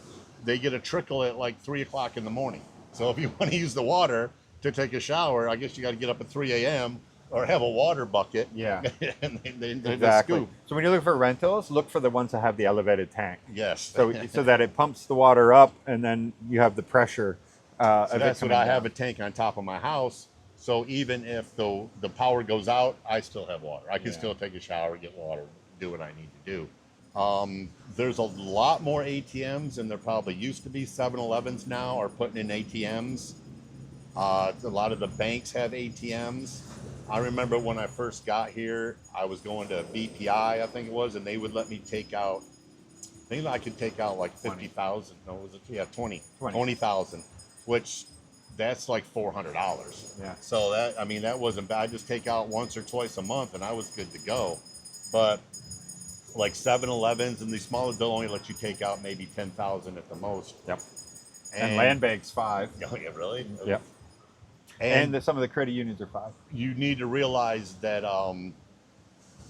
Speaker 1: get a trickle at like 3 o'clock in the morning. So if you want to use the water to take a shower, I guess you got to get up at 3 a.m. or have a water bucket.
Speaker 2: Yeah.
Speaker 1: And they
Speaker 2: exactly.
Speaker 1: scoop.
Speaker 2: So when you look for rentals, look for the ones that have the elevated tank.
Speaker 1: Yes.
Speaker 2: So that it pumps the water up, and then you have the pressure.
Speaker 1: So that's what I have a tank on top of my house. So even if the power goes out, I still have water. I can still take a shower, get water, do what I need to do. There's a lot more ATMs than there probably used to be. 7-Elevens now are putting in ATMs. A lot of the banks have ATMs. I remember when I first got here, I was going to BPI, I think it was, and they would let me take out, I think I could take out like 50,000. No, was it? Yeah, 20,000, which that's like $400.
Speaker 2: Yeah.
Speaker 1: So that wasn't bad. I just take out once or twice a month and I was good to go. But like 7-Elevens and these smaller, they'll only let you take out maybe 10,000 at the most.
Speaker 2: Yep. And land banks 5.
Speaker 1: Oh yeah, really?
Speaker 2: Yep.
Speaker 1: And
Speaker 2: some of the credit unions are 5.
Speaker 1: you need to realize that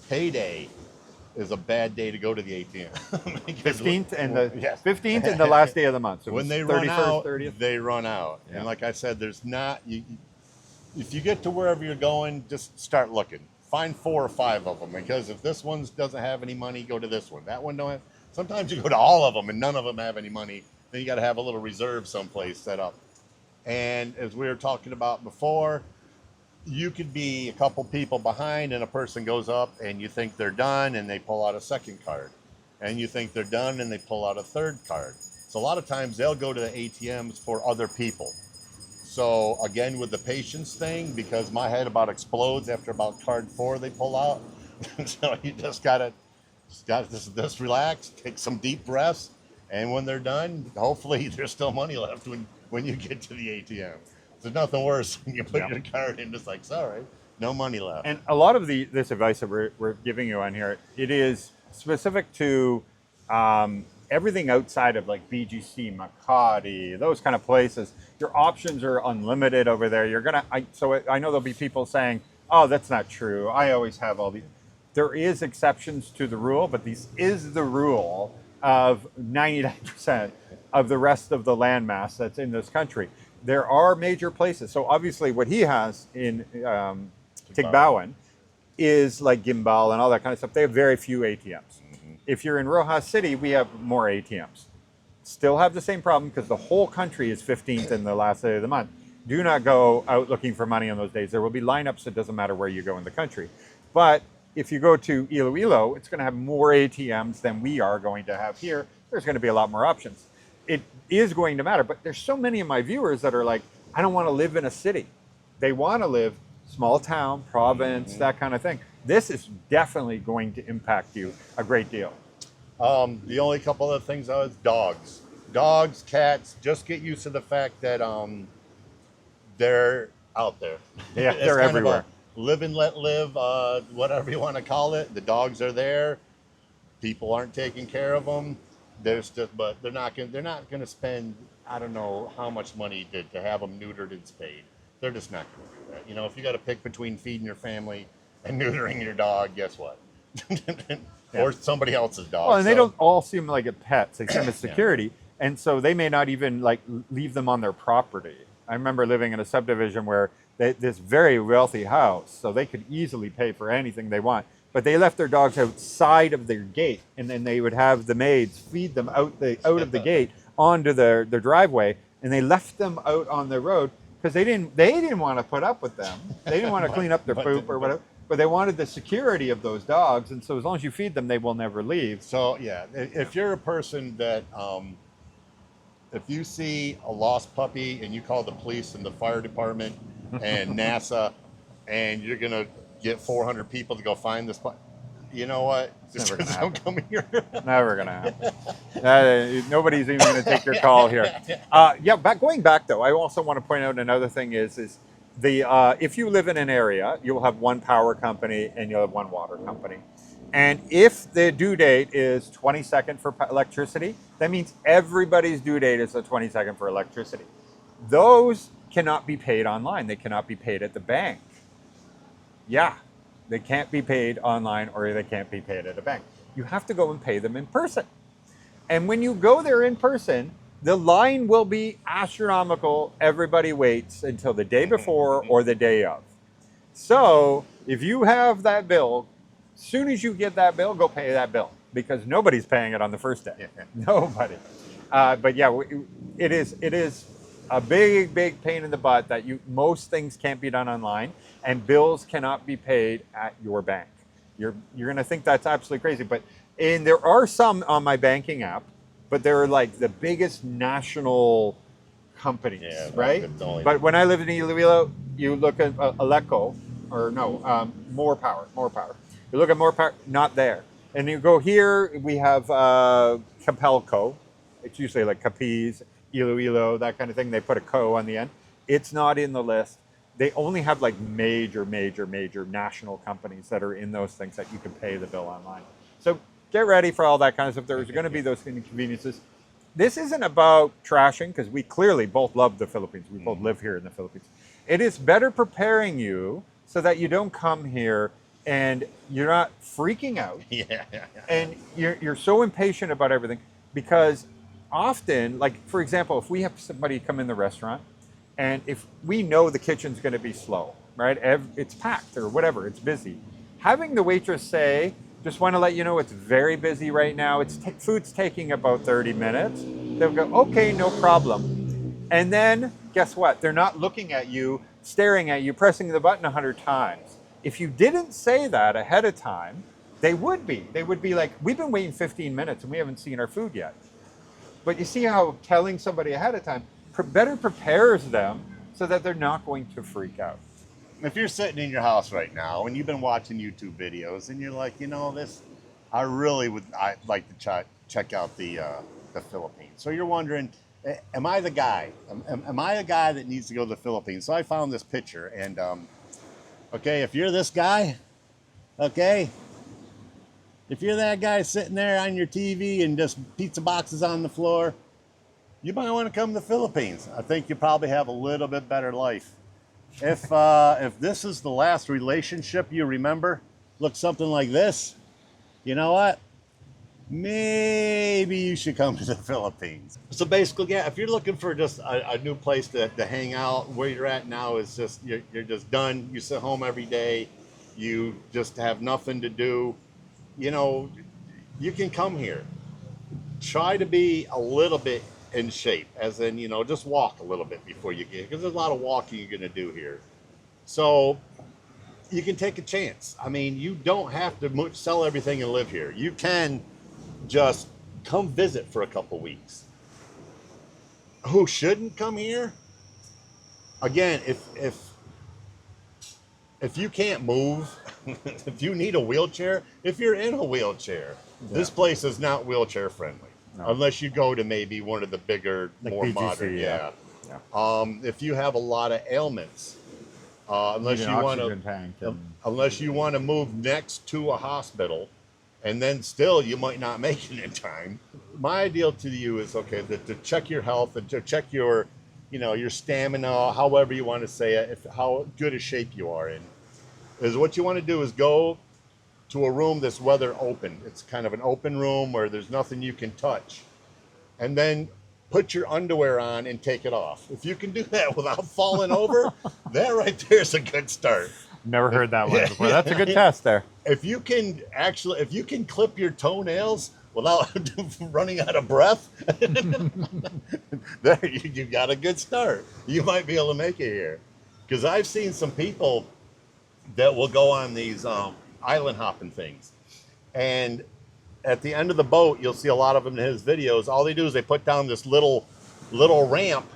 Speaker 1: payday is a bad day to go to the ATM. Because
Speaker 2: 15th and
Speaker 1: yes.
Speaker 2: 15th and the last day of the month. So
Speaker 1: When they
Speaker 2: 31st,
Speaker 1: run out,
Speaker 2: 30th.
Speaker 1: they run out.
Speaker 2: Yeah.
Speaker 1: And like I said, there's not. If you get to wherever you're going, just start looking. Find 4 or 5 of them, because if this one doesn't have any money, go to this one. That one don't have. Sometimes you go to all of them and none of them have any money. Then you got to have a little reserve someplace set up. And as we were talking about before, you could be a couple people behind and a person goes up and you think they're done and they pull out a second card. And you think they're done and they pull out a third card. So a lot of times they'll go to the ATMs for other people. So again, with the patience thing, because my head about explodes after about card 4 they pull out. So you just gotta just relax, take some deep breaths, and when they're done, hopefully there's still money left when you get to the ATM. There's nothing worse when you put your card in, just like, sorry, no money left.
Speaker 2: And a lot of this advice that we're giving you on here, it is specific to everything outside of like BGC, Makati, those kind of places. Your options are unlimited over there. So I know there'll be people saying, oh, that's not true. I always have all these. There is exceptions to the rule, but this is the rule of 99% of the rest of the landmass that's in this country. There are major places. So obviously what he has in Tigbawan is like Gimbal and all that kind of stuff. They have very few ATMs. Mm-hmm. If you're in Rojas City, we have more ATMs. Still have the same problem because the whole country is 15th in the last day of the month. Do not go out looking for money on those days. There will be lineups. It doesn't matter where you go in the country. But if you go to Iloilo, it's going to have more ATMs than we are going to have here. There's going to be a lot more options. It is going to matter, but there's so many of my viewers that are like, I don't want to live in a city. They want to live small town, province, that kind of thing. This is definitely going to impact you a great deal.
Speaker 1: The only couple of things is dogs. Dogs, cats, just get used to the fact that they're out there.
Speaker 2: Yeah, they're everywhere.
Speaker 1: Live and let live, whatever you want to call it. The dogs are there. People aren't taking care of them. But they're not gonna spend, I don't know how much money to have them neutered and spayed. They're just not gonna do that. You know, if you got to pick between feeding your family and neutering your dog, guess what? Or somebody else's dog.
Speaker 2: Well, and they don't all seem like pets. They seem as security, and so they may not even like leave them on their property. I remember living in a subdivision where this very wealthy house, so they could easily pay for anything they want. But they left their dogs outside of their gate, and then they would have the maids feed them out of the gate onto their driveway, and they left them out on the road because they didn't want to put up with them. They didn't want to clean up their poop or whatever. But they wanted the security of those dogs, and so as long as you feed them, they will never leave.
Speaker 1: So yeah, if you're a person that if you see a lost puppy and you call the police and the fire department and NASA, and you're gonna get 400 people to go find this puppy, you know what? Just don't come here.
Speaker 2: Never gonna happen. Nobody's even gonna take your call here. Going back though, I also want to point out another thing is if you live in an area, you'll have one power company and you'll have one water company. And if the due date is 22nd for electricity, that means everybody's due date is the 22nd for electricity. Those cannot be paid online. They cannot be paid at the bank. Yeah, they can't be paid online or they can't be paid at a bank. You have to go and pay them in person. And when you go there in person, the line will be astronomical. Everybody waits until the day before or the day of. So if you have that bill, as soon as you get that bill, go pay that bill because nobody's paying it on the first day. Nobody. But yeah, it is a big pain in the butt that most things can't be done online and bills cannot be paid at your bank. You're going to think that's absolutely crazy. And there are some on my banking app, but they're like the biggest national companies, right? But when I lived in Iloilo, you look at Aleco, More Power. You look at More Power, not there. And you go here, we have Capelco. It's usually like Capiz, Iloilo, that kind of thing. They put a co on the end. It's not in the list. They only have like major national companies that are in those things that you can pay the bill online. So get ready for all that kind of stuff. There's going to be those inconveniences. This isn't about trashing because we clearly both love the Philippines. We both live here in the Philippines. It is better preparing you so that you don't come here and you're not freaking out.
Speaker 1: Yeah.
Speaker 2: And you're so impatient about everything, because often, like for example, if we have somebody come in the restaurant and if we know the kitchen's going to be slow, right? It's packed or whatever, it's busy. Having the waitress say, just want to let you know it's very busy right now. Food's taking about 30 minutes. They'll go, okay, no problem. And then guess what? They're not looking at you, staring at you, pressing the button 100 times. If you didn't say that ahead of time, they would be. They would be like, we've been waiting 15 minutes and we haven't seen our food yet. But you see how telling somebody ahead of time better prepares them so that they're not going to freak out.
Speaker 1: If you're sitting in your house right now and you've been watching YouTube videos and you're like, you know, I'd like to check out the Philippines. So you're wondering, am I the guy? Am I a guy that needs to go to the Philippines? So I found this picture, and okay, if you're this guy, okay, if you're that guy sitting there on your TV and just pizza boxes on the floor, you might want to come to the Philippines. I think you probably have a little bit better life. If this is the last relationship you remember, looks something like this, you know what? Maybe you should come to the Philippines. So basically, yeah, if you're looking for just a new place to hang out, where you're at now is just, you're just done. You sit home every day. You just have nothing to do. You know, you can come here. Try to be a little bit in shape, as in, you know, just walk a little bit before you get, because there's a lot of walking you're going to do here. So you can take a chance. I mean, you don't have to sell everything and live here. You can just come visit for a couple weeks. Who shouldn't come here? Again, if you can't move, if you need a wheelchair, if you're in a wheelchair, this place is not wheelchair friendly. No. Unless you go to maybe one of the bigger, like more PGC, modern, yeah. If you have a lot of ailments, unless you want to move next to a hospital, and then still you might not make it in time. My ideal to you is, okay, to check your health and to check your, you know, your stamina, however you want to say it, how good a shape you are in. Is what you want to do is go to a room that's weather open. It's kind of an open room where there's nothing you can touch. And then put your underwear on and take it off. If you can do that without falling over, that right there is a good start.
Speaker 2: Never heard that one before. That's a good test there.
Speaker 1: If you can clip your toenails without running out of breath, there you got a good start. You might be able to make it here. Because I've seen some people that will go on these island hopping things, and at the end of the boat, you'll see a lot of them in his videos. All they do is they put down this little ramp,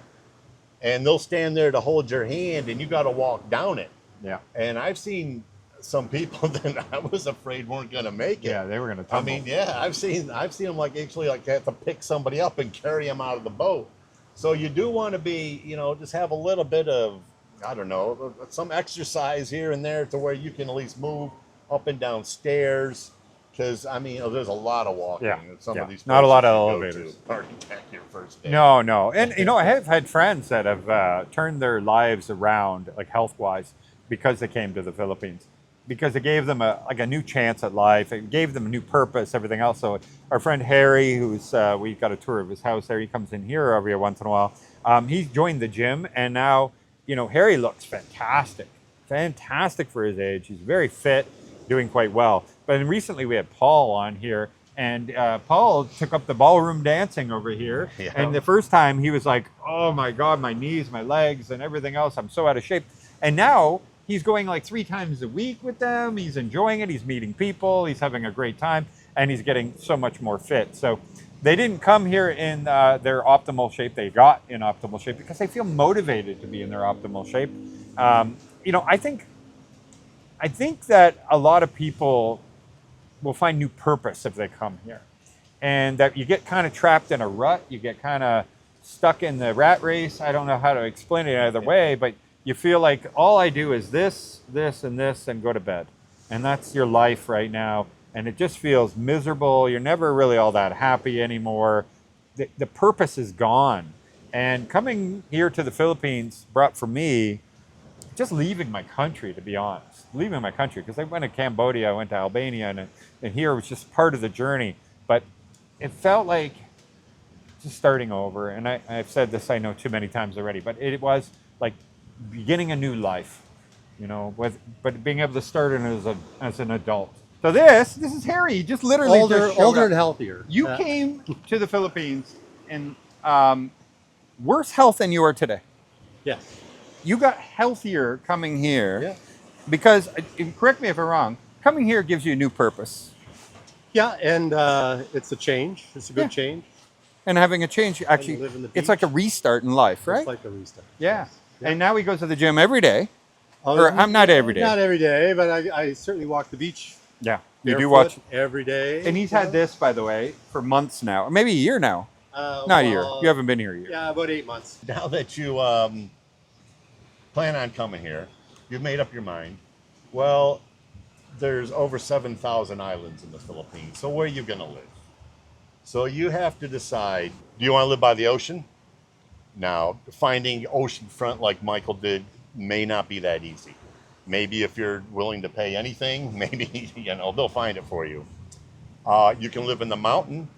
Speaker 1: and they'll stand there to hold your hand, and you got to walk down it. Yeah. And I've seen some people that I was afraid weren't going to make it.
Speaker 2: Yeah, they were going to tumble.
Speaker 1: I mean, yeah, I've seen them like actually like have to pick somebody up and carry them out of the boat. So you do want to be, you know, just have a little bit of, I don't know, some exercise here and there to where you can at least move up and down stairs. Because, I mean, there's a lot of walking.
Speaker 2: Yeah.
Speaker 1: Some of these
Speaker 2: not a lot of elevators.
Speaker 1: Party back your first day.
Speaker 2: No. And, you know, I have had friends that have turned their lives around, like health-wise, because they came to the Philippines. Because it gave them a new chance at life. It gave them a new purpose, everything else. So our friend Harry, who's, we got a tour of his house there. He comes in here every once in a while. He's joined the gym, and now, you know, Harry looks fantastic. Fantastic for his age. He's very fit, doing quite well. But recently we had Paul on here, and Paul took up the ballroom dancing over here. Yeah. And the first time he was like, oh my God, my knees, my legs, and everything else. I'm so out of shape. And now he's going like 3 times a week with them. He's enjoying it. He's meeting people. He's having a great time, and he's getting so much more fit. So they didn't come here in their optimal shape. They got in optimal shape because they feel motivated to be in their optimal shape. You know, I think that a lot of people will find new purpose if they come here, and that you get kind of trapped in a rut. You get kind of stuck in the rat race. I don't know how to explain it either way, but you feel like all I do is this, and this, and go to bed. And that's your life right now. And it just feels miserable. You're never really all that happy anymore. The purpose is gone. And coming here to the Philippines brought for me just leaving my country, to be honest. Leaving my country, because I went to Cambodia, I went to Albania, and here was just part of the journey. But it felt like just starting over. And I've said this, I know, too many times already, but it was like beginning a new life, you know, but being able to start it as an adult. So this is Harry. He just literally just showed
Speaker 3: older
Speaker 2: up.
Speaker 3: and healthier.
Speaker 2: You came to the Philippines in worse health than you are today.
Speaker 3: Yes.
Speaker 2: You got healthier coming here
Speaker 3: Yeah.
Speaker 2: because, and correct me if I'm wrong, coming here gives you a new purpose.
Speaker 3: Yeah, and it's a change. It's a good change.
Speaker 2: And having a change, actually,
Speaker 3: live in the
Speaker 2: it's like a
Speaker 3: beach.
Speaker 2: restart in life, right?
Speaker 3: It's like a restart.
Speaker 2: Yeah.
Speaker 3: Yeah.
Speaker 2: And now he goes to the gym every day.
Speaker 3: Oh,
Speaker 2: Or I'm not every day.
Speaker 3: Not every day, but I certainly walk the beach.
Speaker 2: Yeah. You do
Speaker 3: barefoot
Speaker 2: watch.
Speaker 3: every day.
Speaker 2: And he's had this, by the way, for months now. Or maybe a year now. Not a year. You haven't been here a year.
Speaker 3: Yeah, about 8 months.
Speaker 1: Now that you plan on coming here, you've made up your mind. Well, there's over 7,000 islands in the Philippines. So where are you going to live? So you have to decide, do you want to live by the ocean? Now, finding oceanfront like Michael did may not be that easy. Maybe if you're willing to pay anything, maybe, you know, they'll find it for you. You can live in the mountain.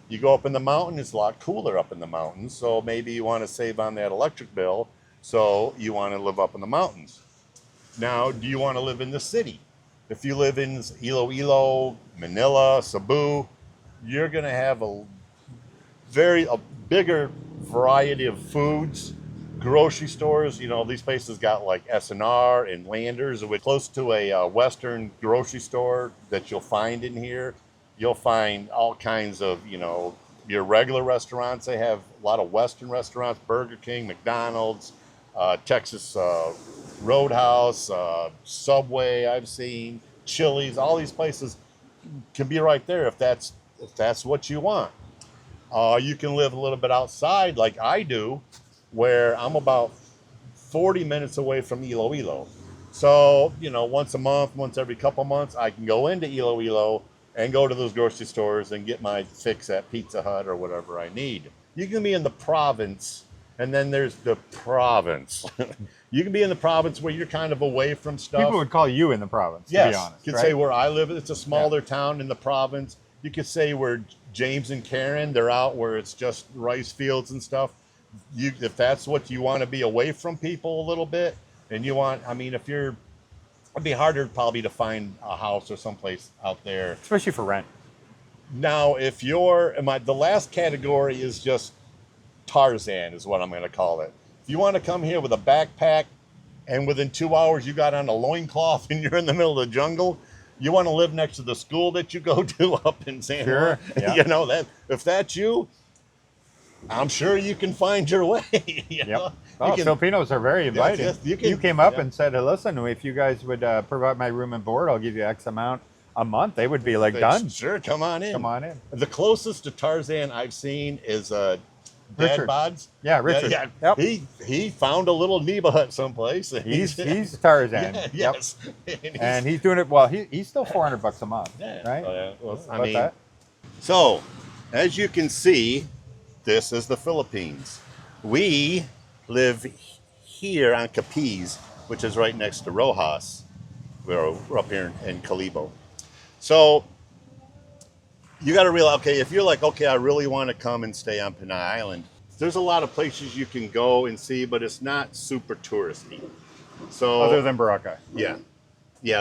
Speaker 1: You go up in the mountain, it's a lot cooler up in the mountains. So maybe you want to save on that electric bill. So you want to live up in the mountains. Now, do you want to live in the city? If you live in Iloilo, Manila, Cebu, you're going to have a bigger variety of foods, grocery stores. You know, these places got like S&R and Landers, which close to a Western grocery store that you'll find in here. You'll find all kinds of, you know, your regular restaurants. They have a lot of Western restaurants, Burger King, McDonald's, Texas Roadhouse, Subway I've seen, Chili's. All these places can be right there if that's what you want. You can live a little bit outside like I do, where I'm about 40 minutes away from Iloilo. So, you know, once a month, once every couple months, I can go into Iloilo and go to those grocery stores and get my fix at Pizza Hut or whatever I need. You can be in the province, and then there's the province. You can be in the province where you're kind of away from stuff.
Speaker 2: People would call you in the province,
Speaker 1: Yes,
Speaker 2: to be honest.
Speaker 1: you could
Speaker 2: right?
Speaker 1: say where I live, it's a smaller town in the province. You could say where James and Karen, they're out where it's just rice fields and stuff. If that's what you want to be away from people a little bit, and you want, I mean, it'd be harder probably to find a house or someplace out there.
Speaker 2: Especially for rent.
Speaker 1: Now, if the last category is just Tarzan is what I'm going to call it. If you want to come here with a backpack and within 2 hours you got on a loincloth and you're in the middle of the jungle, you want to live next to the school that you go to up in San Juan.
Speaker 2: Yeah.
Speaker 1: You know, that if that's you, I'm sure you can find your way. You know?
Speaker 2: Oh, Filipinos are very inviting.
Speaker 1: Yes,
Speaker 2: you came up and said, listen, if you guys would provide my room and board, I'll give you X amount a month. They would be like, done.
Speaker 1: Sure, come on in.
Speaker 2: Come on in.
Speaker 1: The closest to Tarzan I've seen is Dad
Speaker 2: Richard.
Speaker 1: Bods.
Speaker 2: Yeah, Richard.
Speaker 1: Yeah.
Speaker 2: Yep.
Speaker 1: He found a little Neba hut someplace.
Speaker 2: He's Tarzan.
Speaker 1: Yeah,
Speaker 2: Yep.
Speaker 1: yes.
Speaker 2: And he's doing it well. He's still $400 a month,
Speaker 1: Yeah.
Speaker 2: right?
Speaker 1: Oh, yeah. Well, I
Speaker 2: About
Speaker 1: mean,
Speaker 2: that.
Speaker 1: so as you can see, this is the Philippines. We live here on Capiz, which is right next to Rojas. We're up here in Calibo. So you got to realize, okay, if you're like, okay, I really want to come and stay on Panay Island, there's a lot of places you can go and see, but it's not super touristy. So
Speaker 2: Other than Boracay.
Speaker 1: yeah,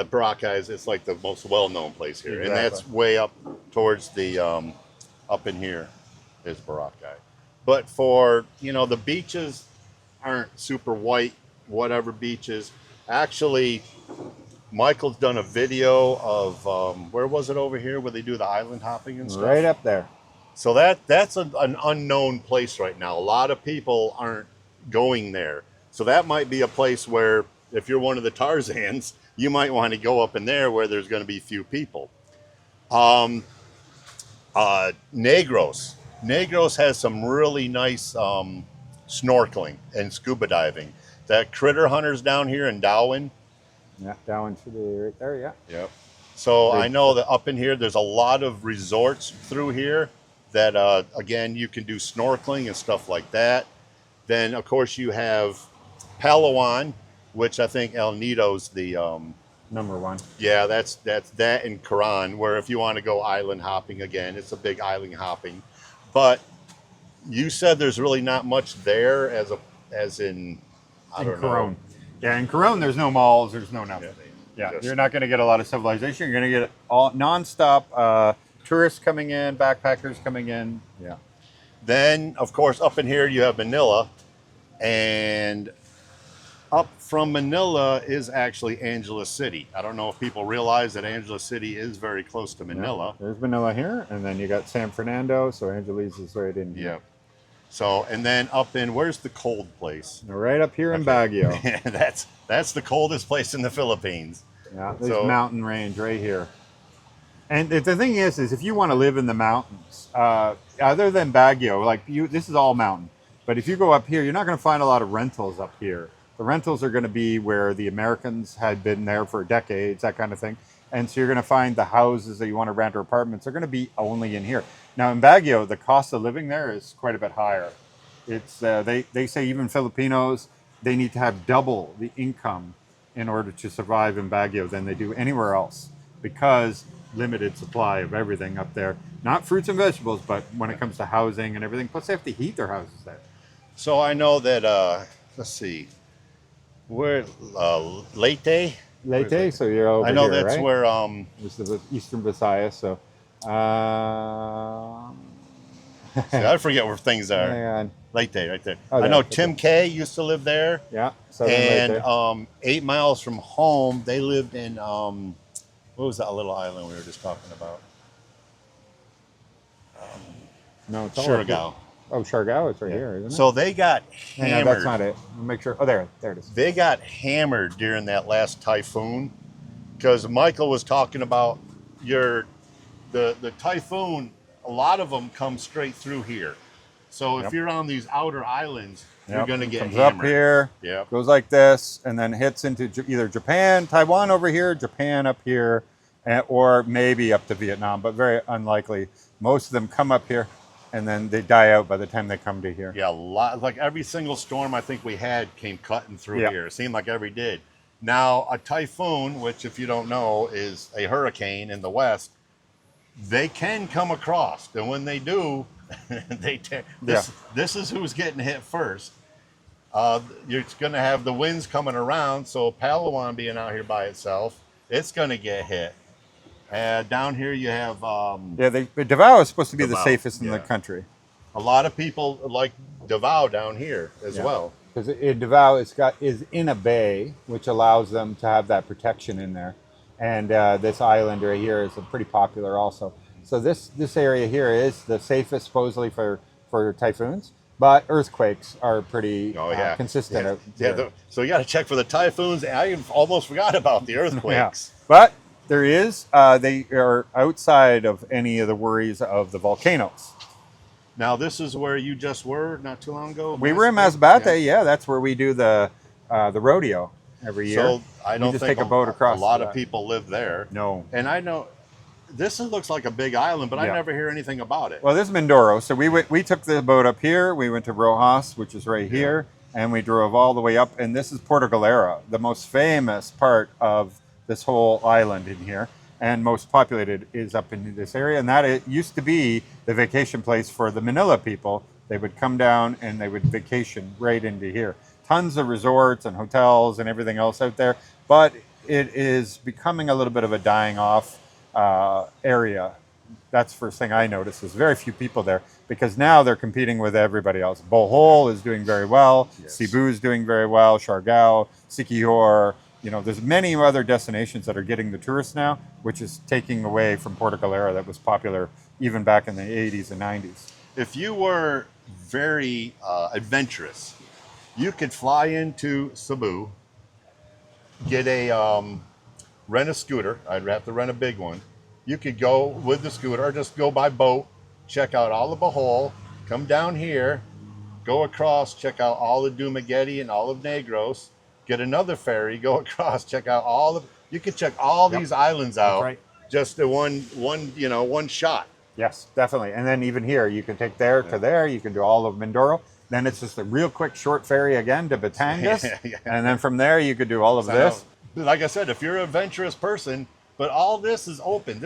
Speaker 1: Boracay it's like the most well-known place here,
Speaker 2: Exactly.
Speaker 1: and that's way up towards the up in here is Boracay. But for the beaches aren't super white, whatever beaches. Actually, Michael's done a video of where was it over here where they do the island hopping and stuff.
Speaker 2: Right up there.
Speaker 1: So that's an unknown place right now. A lot of people aren't going there. So that might be a place where if you're one of the Tarzans, you might want to go up in there where there's going to be few people. Negros. Negros has some really nice snorkeling and scuba diving. That Critter Hunters down here in Darwin.
Speaker 2: Yeah, down to the right there, yeah.
Speaker 1: Yep. So I know that up in here, there's a lot of resorts through here that, again, you can do snorkeling and stuff like that. Then, of course, you have Palawan. which I think El Nido's the
Speaker 2: Number one.
Speaker 1: yeah, that's that in Quran, where if you want to go island hopping again, it's a big island hopping. But you said there's really not much there as in I
Speaker 2: In
Speaker 1: don't know.
Speaker 2: Corone. Yeah, in Corone, there's no malls, there's no nothing. Yeah,
Speaker 1: Just-
Speaker 2: you're not going to get a lot of civilization. You're going to get all nonstop tourists coming in, backpackers coming in. Yeah.
Speaker 1: Then, of course, up in here you have Manila, and up from Manila is actually Angeles City. I don't know if people realize that Angeles City is very close to Manila.
Speaker 2: Yeah, there's Manila here, and then you got San Fernando, so Angeles is right in here.
Speaker 1: Yep. So, and then up in, where's the cold place?
Speaker 2: Right up here in Baguio.
Speaker 1: that's the coldest place in the Philippines.
Speaker 2: Yeah, there's
Speaker 1: So-
Speaker 2: mountain range right here. And the thing is if you want to live in the mountains, other than Baguio, like this is all mountain. But if you go up here, you're not going to find a lot of rentals up here. The rentals are going to be where the Americans had been there for decades, that kind of thing. And so you're going to find the houses that you want to rent or apartments are going to be only in here. Now in Baguio, the cost of living there is quite a bit higher. It's they say even Filipinos, they need to have double the income in order to survive in Baguio than they do anywhere else, because limited supply of everything up there. Not fruits and vegetables, but when it comes to housing and everything. Plus they have to heat their houses there.
Speaker 1: So I know that, let's see, where, Leyte?
Speaker 2: Leyte, so you're over
Speaker 1: I know
Speaker 2: here,
Speaker 1: that's
Speaker 2: right?
Speaker 1: where,
Speaker 2: This is the Eastern Visayas, so
Speaker 1: see, I forget where things are.
Speaker 2: hang on.
Speaker 1: Leyte, right there.
Speaker 2: Oh,
Speaker 1: I
Speaker 2: there,
Speaker 1: know
Speaker 2: okay.
Speaker 1: Tim K used to live there.
Speaker 2: Yeah, southern
Speaker 1: And
Speaker 2: Leyte.
Speaker 1: 8 miles from home, they lived in, what was that little island we were just talking about?
Speaker 2: No, it's all up here.
Speaker 1: Surigao.
Speaker 2: Oh, Siargao, it's right here, isn't it?
Speaker 1: So they got
Speaker 2: hang on,
Speaker 1: hammered.
Speaker 2: that's not it. I'll make sure. Oh, there it is.
Speaker 1: They got hammered during that last typhoon, because Michael was talking about the typhoon. A lot of them come straight through here. So if
Speaker 2: Yep.
Speaker 1: you're on these outer islands, you're
Speaker 2: Yep,
Speaker 1: going to
Speaker 2: it
Speaker 1: get
Speaker 2: comes
Speaker 1: hammered.
Speaker 2: up here,
Speaker 1: Yep.
Speaker 2: goes like this, and then hits into either Japan, Taiwan over here, Japan up here, or maybe up to Vietnam, but very unlikely. Most of them come up here, and then they die out by the time they come to here.
Speaker 1: Yeah, a lot. Like every single storm I think we had came cutting through
Speaker 2: Yep.
Speaker 1: here. It seemed like every did. Now a typhoon, which if you don't know is a hurricane in the west, they can come across, and when they do, this is who's getting hit first. You're going to have the winds coming around, so Palawan being out here by itself, it's going to get hit. Down here you have
Speaker 2: Davao is supposed to be the
Speaker 1: Davao,
Speaker 2: safest in the
Speaker 1: yeah.
Speaker 2: country.
Speaker 1: a lot of people like Davao down here as
Speaker 2: Yeah.
Speaker 1: well.
Speaker 2: Because Davao is in a bay, which allows them to have that protection in there. And this island right here is pretty popular also. So this area here is the safest supposedly for typhoons, but earthquakes are pretty consistent. out here.
Speaker 1: So you got to check for the typhoons. I almost forgot about the earthquakes.
Speaker 2: Yeah. But there is, they are outside of any of the worries of the volcanoes.
Speaker 1: Now this is where you just were not too long ago.
Speaker 2: We were in Masbate, yeah. That's where we do the rodeo every year.
Speaker 1: So I don't
Speaker 2: just
Speaker 1: think
Speaker 2: take a boat across.
Speaker 1: A lot
Speaker 2: to
Speaker 1: of
Speaker 2: that.
Speaker 1: people live there.
Speaker 2: No.
Speaker 1: And I know this looks like a big island, but I
Speaker 2: Yeah.
Speaker 1: never hear anything about it.
Speaker 2: Well, this is Mindoro. So we took the boat up here. We went to Rojas, which is right here, and we drove all the way up. And this is Puerto Galera, the most famous part of this whole island in here, and most populated is up in this area. And that it used to be the vacation place for the Manila people. They would come down and they would vacation right into here. Tons of resorts and hotels and everything else out there, but it is becoming a little bit of a dying off area. That's the first thing I noticed. There's very few people there because now they're competing with everybody else. Bohol is doing very well.
Speaker 1: Yes.
Speaker 2: Cebu is doing very well. Siargao, Siquijor. You know, there's many other destinations that are getting the tourists now, which is taking away from Puerto Galera that was popular even back in the 80s and 90s.
Speaker 1: If you were very adventurous, you could fly into Cebu, get rent a scooter. I'd have to rent a big one. You could go with the scooter or just go by boat, check out all of Bohol, come down here, go across, check out all of Dumaguete and all of Negros, get another ferry, go across, check out you could check all these islands out
Speaker 2: right.
Speaker 1: just in one shot.
Speaker 2: Yes, definitely. And then even here, you can take there to there. You can do all of Mindoro. Then it's just a real quick short ferry again to Batangas.
Speaker 1: Yeah.
Speaker 2: And then from there, you could do all of this.
Speaker 1: Like I said, if you're an adventurous person, but all this is open.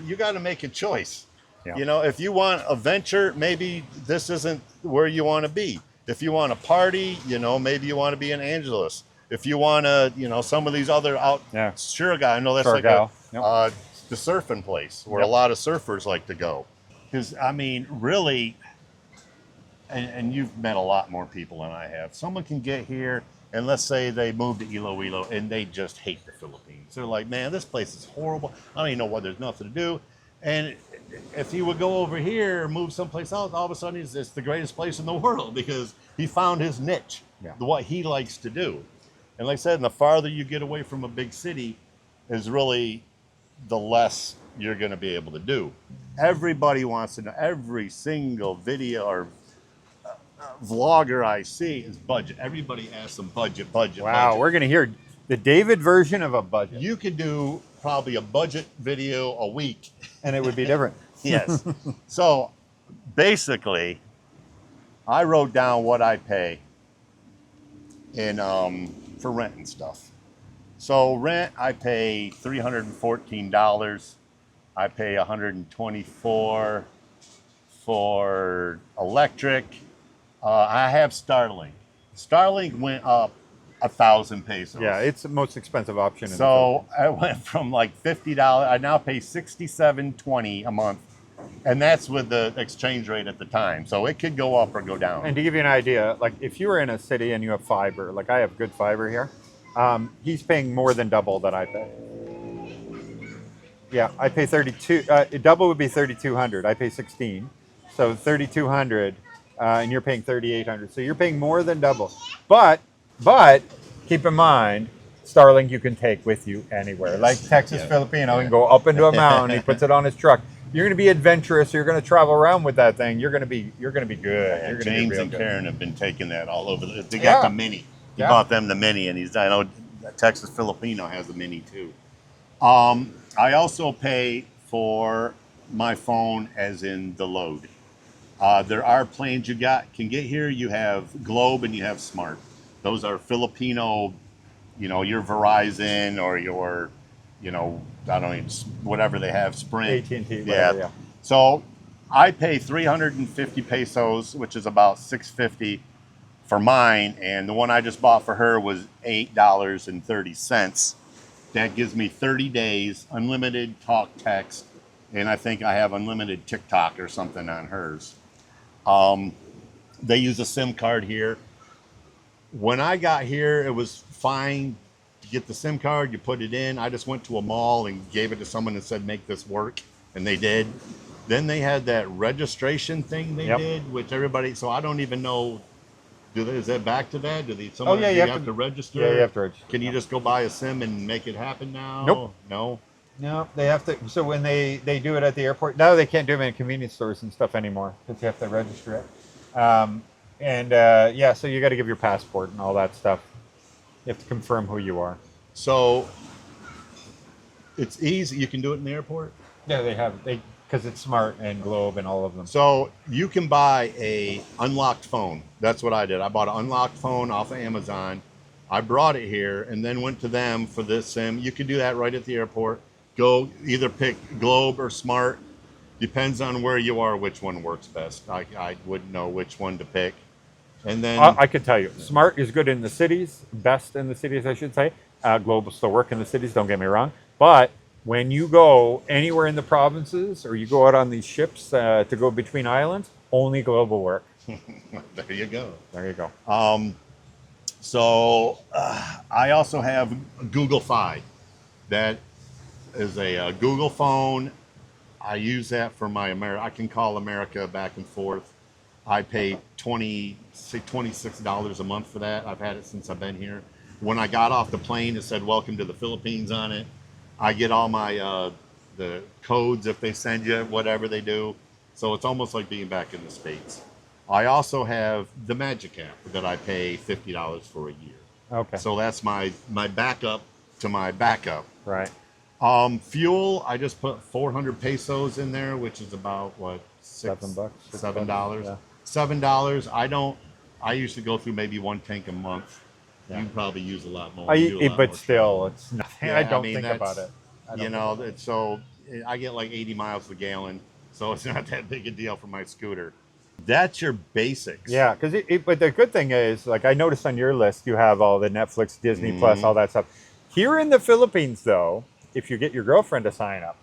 Speaker 1: You got to make a choice.
Speaker 2: Yeah.
Speaker 1: You know, if you want a venture, maybe this isn't where you want to be. If you want to party, you know, maybe you want to be in Angeles. If you want to, you know, some of these other Surigao, I know that's
Speaker 2: Surigao.
Speaker 1: like the surfing place where a lot of surfers like to go. Because, I mean, really, and you've met a lot more people than I have. Someone can get here and let's say they move to Iloilo and they just hate the Philippines. They're like, man, this place is horrible. I don't even know what, there's nothing to do. And if he would go over here or move someplace else, all of a sudden it's the greatest place in the world because he found his niche, what he likes to do. And like I said, the farther you get away from a big city is really the less you're going to be able to do. Everybody wants to know, every single video or vlogger I see is budget. Everybody asks them budget.
Speaker 2: Wow, we're going to hear the David version of a budget.
Speaker 1: You could do probably a budget video a week.
Speaker 2: And it would be different.
Speaker 1: Yes. So basically, I wrote down what I pay for rent and stuff. So rent, I pay $314. I pay $124 for electric. I have Starlink. Starlink went up 1,000 pesos.
Speaker 2: Yeah, it's the most expensive option.
Speaker 1: So I went from like $50. I now pay $67.20 a month, and that's with the exchange rate at the time. So it could go up or go down.
Speaker 2: And to give you an idea, like if you were in a city and you have fiber, like I have good fiber here, he's paying more than double that I pay. Yeah, I pay 32. Double would be 3,200. I pay 16, so 3,200, and you're paying 3,800. So you're paying more than double. But keep in mind, Starlink you can take with you anywhere. Like Texas Filipino can go up into a mountain. He puts it on his truck. You're going to be adventurous. You're going to travel around with that thing. You're going to be good. You're going to
Speaker 1: James
Speaker 2: be real
Speaker 1: and
Speaker 2: good.
Speaker 1: Karen have been taking that all over. They got the Mini. He bought them the Mini, and I know Texas Filipino has the Mini too. I also pay for my phone, as in the load. There are plans can get here. You have Globe and you have Smart. Those are Filipino, you know, your Verizon or your, you know, I don't even, whatever they have, Sprint.
Speaker 2: AT&T,
Speaker 1: yeah. So I pay 350 pesos, which is about $6.50 for mine. And the one I just bought for her was $8.30. That gives me 30 days, unlimited talk, text, and I think I have unlimited TikTok or something on hers. They use a SIM card here. When I got here, it was fine to get the SIM card. You put it in. I just went to a mall and gave it to someone and said, make this work, and they did. Then they had that registration thing they did, which everybody, so I don't even know. Is that back to that? You have to register?
Speaker 2: Yeah, you have to register.
Speaker 1: Can you just go buy a SIM and make it happen now?
Speaker 2: Nope. No, they have to. So when they do it at the airport, no, they can't do them in convenience stores and stuff anymore because you have to register it. So you got to give your passport and all that stuff. You have to confirm who you are.
Speaker 1: So it's easy. You can do it in the airport?
Speaker 2: Yeah, because it's Smart and Globe and all of them.
Speaker 1: So you can buy a unlocked phone. That's what I did. I bought an unlocked phone off of Amazon. I brought it here and then went to them for this SIM. You can do that right at the airport. Go either pick Globe or Smart. Depends on where you are, which one works best. I wouldn't know which one to pick. And then
Speaker 2: I could tell you, Smart is good in the cities, best in the cities, I should say. Globe will still work in the cities, don't get me wrong. But when you go anywhere in the provinces or you go out on these ships to go between islands, only Globe will work.
Speaker 1: There you go.
Speaker 2: There you go.
Speaker 1: So I also have Google Fi. That is a Google phone. I use that for my I can call America back and forth. I pay $26 a month for that. I've had it since I've been here. When I got off the plane, it said "Welcome to the Philippines" on it. I get all my the codes if they send you, whatever they do. So it's almost like being back in the States. I also have the Magic app that I pay $50 for a year.
Speaker 2: Okay.
Speaker 1: So that's my backup to my backup.
Speaker 2: Right.
Speaker 1: Fuel, I just put 400 pesos in there, which is about what,
Speaker 2: $7.
Speaker 1: $7.
Speaker 2: Yeah.
Speaker 1: $7. I used to go through maybe one tank a month.
Speaker 2: Yeah.
Speaker 1: You probably use a lot more. You do a lot
Speaker 2: But
Speaker 1: more
Speaker 2: still,
Speaker 1: traveling.
Speaker 2: it's nothing. I
Speaker 1: Yeah, I
Speaker 2: don't
Speaker 1: mean
Speaker 2: think about
Speaker 1: that's
Speaker 2: it. I don't
Speaker 1: you
Speaker 2: think
Speaker 1: know
Speaker 2: about it.
Speaker 1: it's so I get like 80 miles a gallon, so it's not that big a deal for my scooter. That's your basics.
Speaker 2: Yeah, because but the good thing is, like I noticed on your list, you have all the Netflix, Disney Plus,
Speaker 1: Hmm.
Speaker 2: all that stuff. Here in the Philippines, though, if you get your girlfriend to sign up,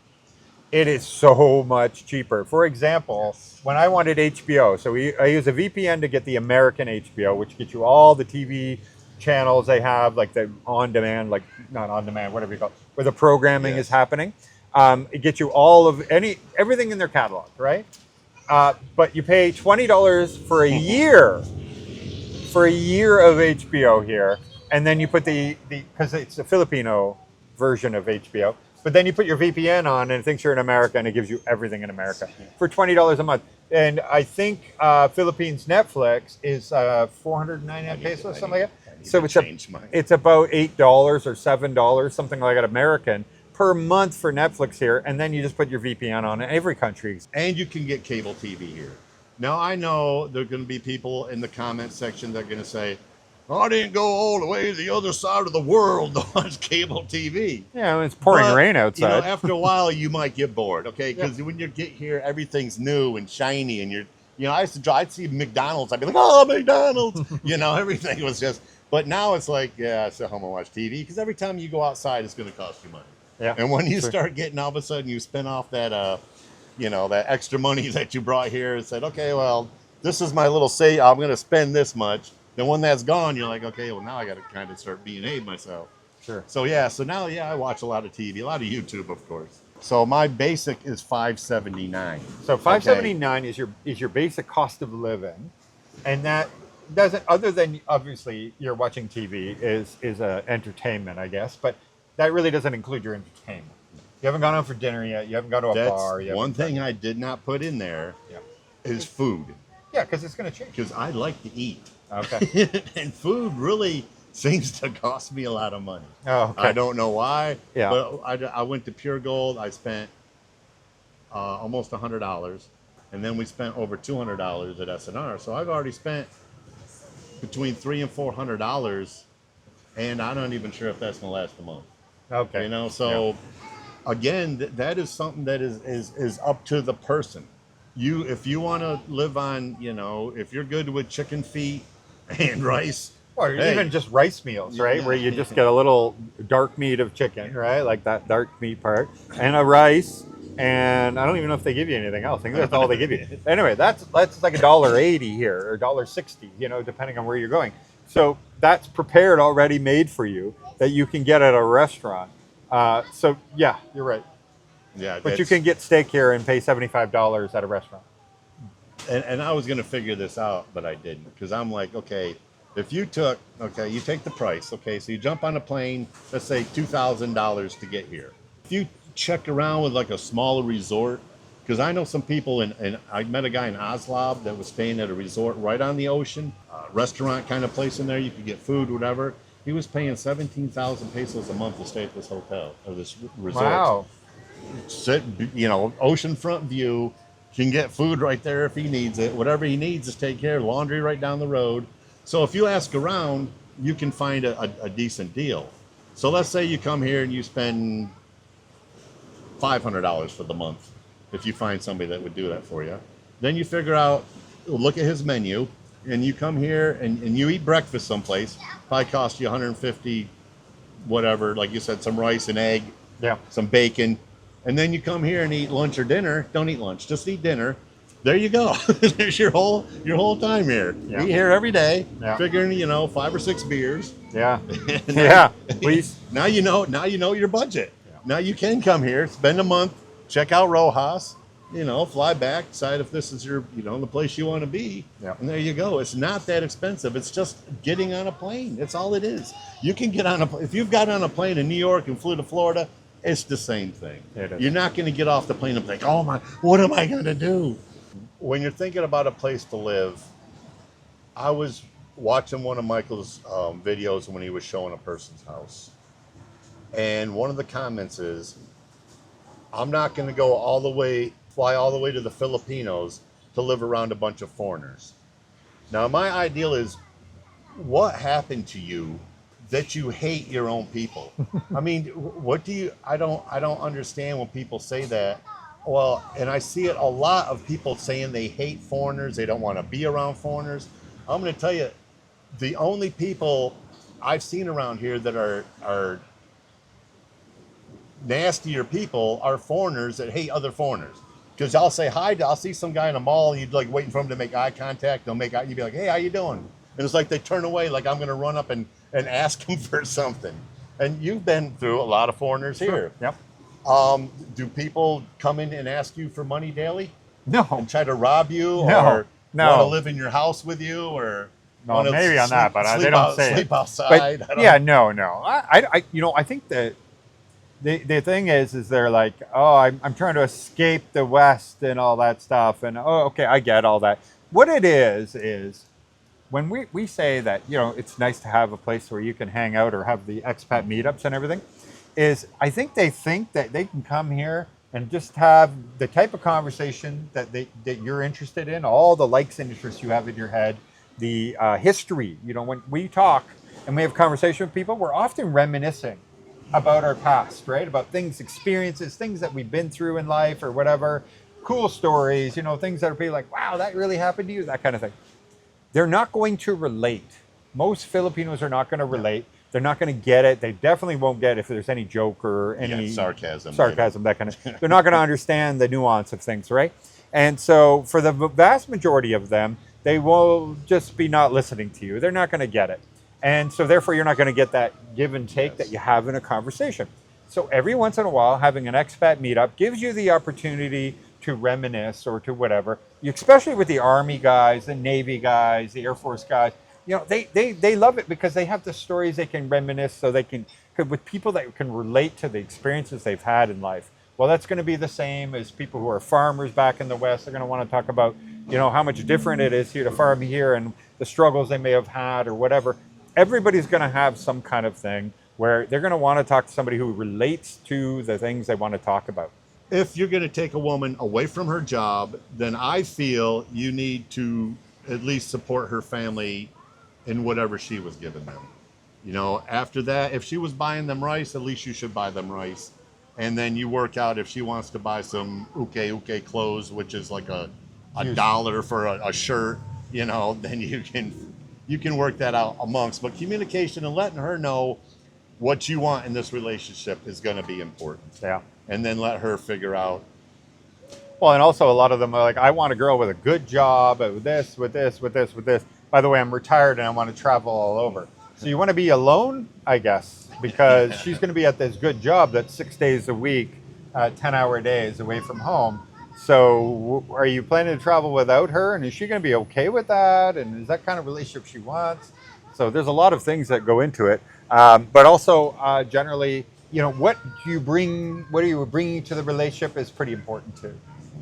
Speaker 2: it is so much cheaper. For example,
Speaker 1: Yes.
Speaker 2: when I wanted HBO, I use a VPN to get the American HBO, which gets you all the TV channels they have, like the on demand, like not on demand, whatever you call it, where the programming is
Speaker 1: Yes.
Speaker 2: happening. It gets you all of everything in their catalog, right? But you pay $20 for a year of HBO here, and then you put the because it's a Filipino version of HBO. But then you put your VPN on, and it thinks you're in America, and it gives you everything in America for $20 a month. And I think Philippines Netflix is 499 pesos, something like
Speaker 1: I
Speaker 2: that.
Speaker 1: need
Speaker 2: So
Speaker 1: to
Speaker 2: it's
Speaker 1: change mine.
Speaker 2: it's about $8 or $7, something like that, American per month for Netflix here, and then you just put your VPN on in every country.
Speaker 1: And you can get cable TV here. Now I know there are going to be people in the comment section that are going to say, "Oh, I didn't go all the way to the other side of the world to watch cable TV."
Speaker 2: Yeah, when it's pouring
Speaker 1: But
Speaker 2: rain outside.
Speaker 1: after a while, you might get bored, okay?
Speaker 2: Yeah.
Speaker 1: Because when you get here, everything's new and shiny, and I used to drive, I'd see McDonald's, I'd be like, "Oh, McDonald's," everything was just. But now it's like, yeah, I sit home and watch TV because every time you go outside, it's going to cost you money.
Speaker 2: Yeah.
Speaker 1: And when you
Speaker 2: Sure.
Speaker 1: start getting all of a sudden, you spend off that, that extra money that you brought here and said, okay, well, this is my little say, I'm going to spend this much. Then when that's gone, you're like, okay, well, now I got to kind of start being aid myself.
Speaker 2: Sure.
Speaker 1: So now, I watch a lot of TV, a lot of YouTube, of course. So my basic is $579.
Speaker 2: So 579 is your basic cost of living, and that doesn't, other than obviously you're watching TV is a entertainment, I guess, but that really doesn't include your entertainment. You haven't gone out for dinner yet. You haven't gone to a
Speaker 1: That's
Speaker 2: bar.
Speaker 1: one thing I did not put in there
Speaker 2: Yeah.
Speaker 1: is food
Speaker 2: Yeah, because it's going to change.
Speaker 1: because I like to eat.
Speaker 2: Okay.
Speaker 1: And food really seems to cost me a lot of money.
Speaker 2: Oh, okay.
Speaker 1: I don't know why.
Speaker 2: Yeah.
Speaker 1: But I went to Pure Gold. I spent almost $100, and then we spent over $200 at SNR. So I've already spent between $300 and $400, and I'm not even sure if that's gonna last a month.
Speaker 2: Okay.
Speaker 1: So again, that is something that is up to the person. If you want to live on, if you're good with chicken feet and rice.
Speaker 2: Or
Speaker 1: Hey.
Speaker 2: even just rice meals, right?
Speaker 1: Yeah.
Speaker 2: Where you just get a little dark meat of chicken, right? Like that dark meat part, and a rice. And I don't even know if they give you anything else. I think that's all they give you. Anyway, that's like $1.80 here or $1.60, depending on where you're going. So that's prepared already, made for you that you can get at a restaurant. So yeah, you're right.
Speaker 1: Yeah,
Speaker 2: But you can get steak here and pay $75 at a restaurant.
Speaker 1: and I was gonna figure this out, but I didn't because I'm like, okay, if you take the price, okay, so you jump on a plane, let's say $2,000 to get here. If you check around with like a smaller resort, because I know some people and I met a guy in Oslo that was staying at a resort right on the ocean, restaurant kind of place in there. You could get food, whatever. He was paying 17,000 pesos a month to stay at this hotel or this resort.
Speaker 2: Wow.
Speaker 1: Sit, oceanfront view. Can get food right there if he needs it. Whatever he needs is take care of. Laundry right down the road. So if you ask around, you can find a decent deal. So let's say you come here and you spend $500 for the month. If you find somebody that would do that for you, then you figure out, look at his menu, and you come here and you eat breakfast someplace. Probably cost you 150, whatever. Like you said, some rice and egg,
Speaker 2: Yeah.
Speaker 1: some bacon, and then you come here and eat lunch or dinner. Don't eat lunch, just eat dinner. There you go. There's your whole time here.
Speaker 2: Yeah.
Speaker 1: Eat here every day.
Speaker 2: Yeah.
Speaker 1: Figuring 5 or 6 beers.
Speaker 2: Yeah.
Speaker 1: And
Speaker 2: Yeah. Please.
Speaker 1: Now you know your budget.
Speaker 2: Yeah.
Speaker 1: Now you can come here, spend a month, check out Rojas, fly back, decide if this is your, the place you want to be.
Speaker 2: Yeah.
Speaker 1: And there you go. It's not that expensive. It's just getting on a plane. That's all it is. You can get on if you've got on a plane in New York and flew to Florida, it's the same thing.
Speaker 2: It is.
Speaker 1: You're not going to get off the plane and think, oh my, what am I going to do? When you're thinking about a place to live, I was watching one of Michael's videos when he was showing a person's house. And one of the comments is, I'm not going to fly all the way to the Filipinos to live around a bunch of foreigners. Now, my ideal is, what happened to you that you hate your own people? I mean, what do you? I don't understand when people say that. Well, and I see it a lot of people saying they hate foreigners. They don't want to be around foreigners. I'm going to tell you, the only people I've seen around here that are nastier people are foreigners that hate other foreigners. Because I'll say hi, I'll see some guy in a mall, and you'd like waiting for him to make eye contact. They'll make eye, you'd be like, hey, how you doing? And it's like they turn away, like I'm going to run up and ask him for something. And you've been through a lot of foreigners here.
Speaker 2: Yep.
Speaker 1: Do people come in and ask you for money daily
Speaker 2: No.
Speaker 1: and try to rob you,
Speaker 2: No.
Speaker 1: or
Speaker 2: No.
Speaker 1: want to live in your house with you, or
Speaker 2: No,
Speaker 1: wanna
Speaker 2: maybe on that, but they
Speaker 1: sleep
Speaker 2: don't say
Speaker 1: sleep
Speaker 2: it.
Speaker 1: outside?
Speaker 2: But yeah, no. I think that the thing is they're like, oh, I'm trying to escape the West and all that stuff, and oh, okay, I get all that. What it is when we say that, it's nice to have a place where you can hang out or have the expat meetups and everything, is I think that they can come here and just have the type of conversation that you're interested in, all the likes and interests you have in your head, the history. When we talk and we have conversation with people, we're often reminiscing about our past, right? About things, experiences, things that we've been through in life or whatever, cool stories, things that are people like, wow, that really happened to you, that kind of thing. They're not going to relate. Most Filipinos are not going to relate. They're not going to get it. They definitely won't get if there's any joke or any
Speaker 1: sarcasm,
Speaker 2: that kind of. They're not going to understand the nuance of things, right? And so for the vast majority of them, they will just be not listening to you. They're not going to get it. And so therefore, you're not going to get that give and take that you have in a conversation. So every once in a while, having an expat meetup gives you the opportunity to reminisce or to whatever, especially with the Army guys, the Navy guys, the Air Force guys. They love it because they have the stories they can reminisce, so they can with people that can relate to the experiences they've had in life. Well, that's going to be the same as people who are farmers back in the West. They're going to want to talk about, how much different it is here to farm here and the struggles they may have had or whatever. Everybody's going to have some kind of thing where they're going to want to talk to somebody who relates to the things they want to talk about.
Speaker 1: If you're going to take a woman away from her job, then I feel you need to at least support her family in whatever she was giving them. After that, if she was buying them rice, at least you should buy them rice. And then you work out if she wants to buy some uke clothes, which is like a dollar for a shirt, then you can work that out amongst. But communication and letting her know what you want in this relationship is going to be important.
Speaker 2: Yeah.
Speaker 1: And then let her figure out.
Speaker 2: Well, and also a lot of them are like, I want a girl with a good job, with this. By the way, I'm retired and I want to travel all over. So you want to be alone, I guess, because she's going to be at this good job that's 6 days a week, 10-hour days away from home. So are you planning to travel without her? And is she going to be okay with that? And is that kind of relationship she wants? So there's a lot of things that go into it. But also generally, what are you bringing to the relationship is pretty important too.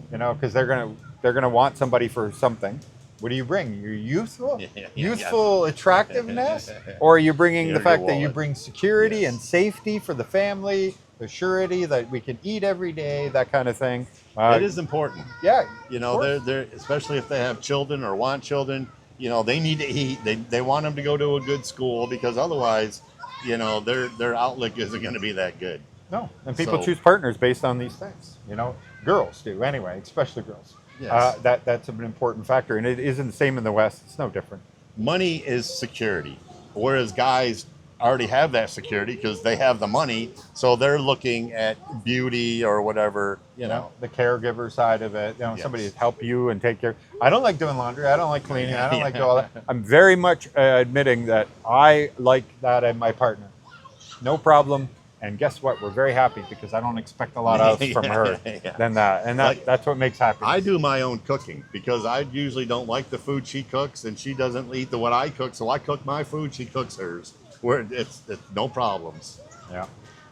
Speaker 2: Because they're gonna want somebody for something. What do you bring? You're youthful attractiveness, or are you bringing the fact that you bring security and safety for the family, the surety that we can eat every day, that kind of thing.
Speaker 1: It is important.
Speaker 2: Yeah.
Speaker 1: They're especially if they have children or want children. They need to eat. They want them to go to a good school because otherwise, their outlook isn't going to be that good.
Speaker 2: No, and people choose partners based on these things. Girls do anyway, especially girls.
Speaker 1: Yes.
Speaker 2: That's an important factor, and it isn't the same in the West. It's no different.
Speaker 1: Money is security, whereas guys already have that security because they have the money, so they're looking at beauty or whatever.
Speaker 2: The caregiver side of it. Somebody to help you and take care. I don't like doing laundry. I don't like cleaning. I don't like doing all that. I'm very much admitting that I like that in my partner. No problem. And guess what? We're very happy because I don't expect a lot else from her than that. And that's what makes happiness.
Speaker 1: I do my own cooking because I usually don't like the food she cooks, and she doesn't eat what I cook. So I cook my food, she cooks hers. It's no problems.
Speaker 2: Yeah.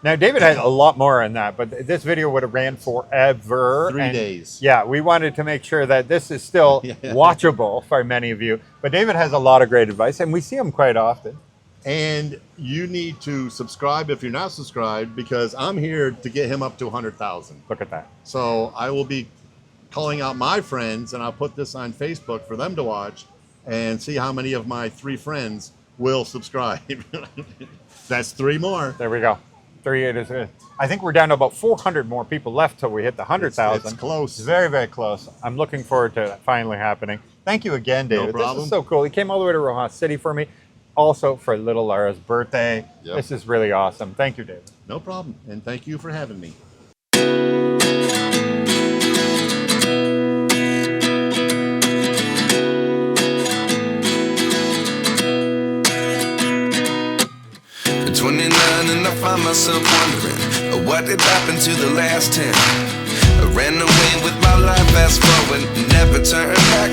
Speaker 2: Now, David had a lot more in that, but this video would have ran forever.
Speaker 1: 3 days.
Speaker 2: Yeah, we wanted to make sure that this is still watchable for many of you. But David has a lot of great advice, and we see him quite often.
Speaker 1: And you need to subscribe if you're not subscribed, because I'm here to get him up to 100,000.
Speaker 2: Look at that.
Speaker 1: So I will be calling out my friends, and I'll put this on Facebook for them to watch. and see how many of my 3 friends will subscribe. That's 3 more.
Speaker 2: There we go. 3 it is. I think we're down to about 400 more people left till we hit the 100,000.
Speaker 1: It's close.
Speaker 2: It's very, very close. I'm looking forward to it finally happening. Thank you again, David.
Speaker 1: No problem.
Speaker 2: This is so cool. He came all the way to Rojas City for me, also for little Lara's birthday.
Speaker 1: Yep.
Speaker 2: This is really awesome. Thank you, David.
Speaker 1: No problem. And thank you for having me.
Speaker 4: At 29 and I find myself wondering what did happen to the last 10. I ran away with my life, fast forward, never turn back.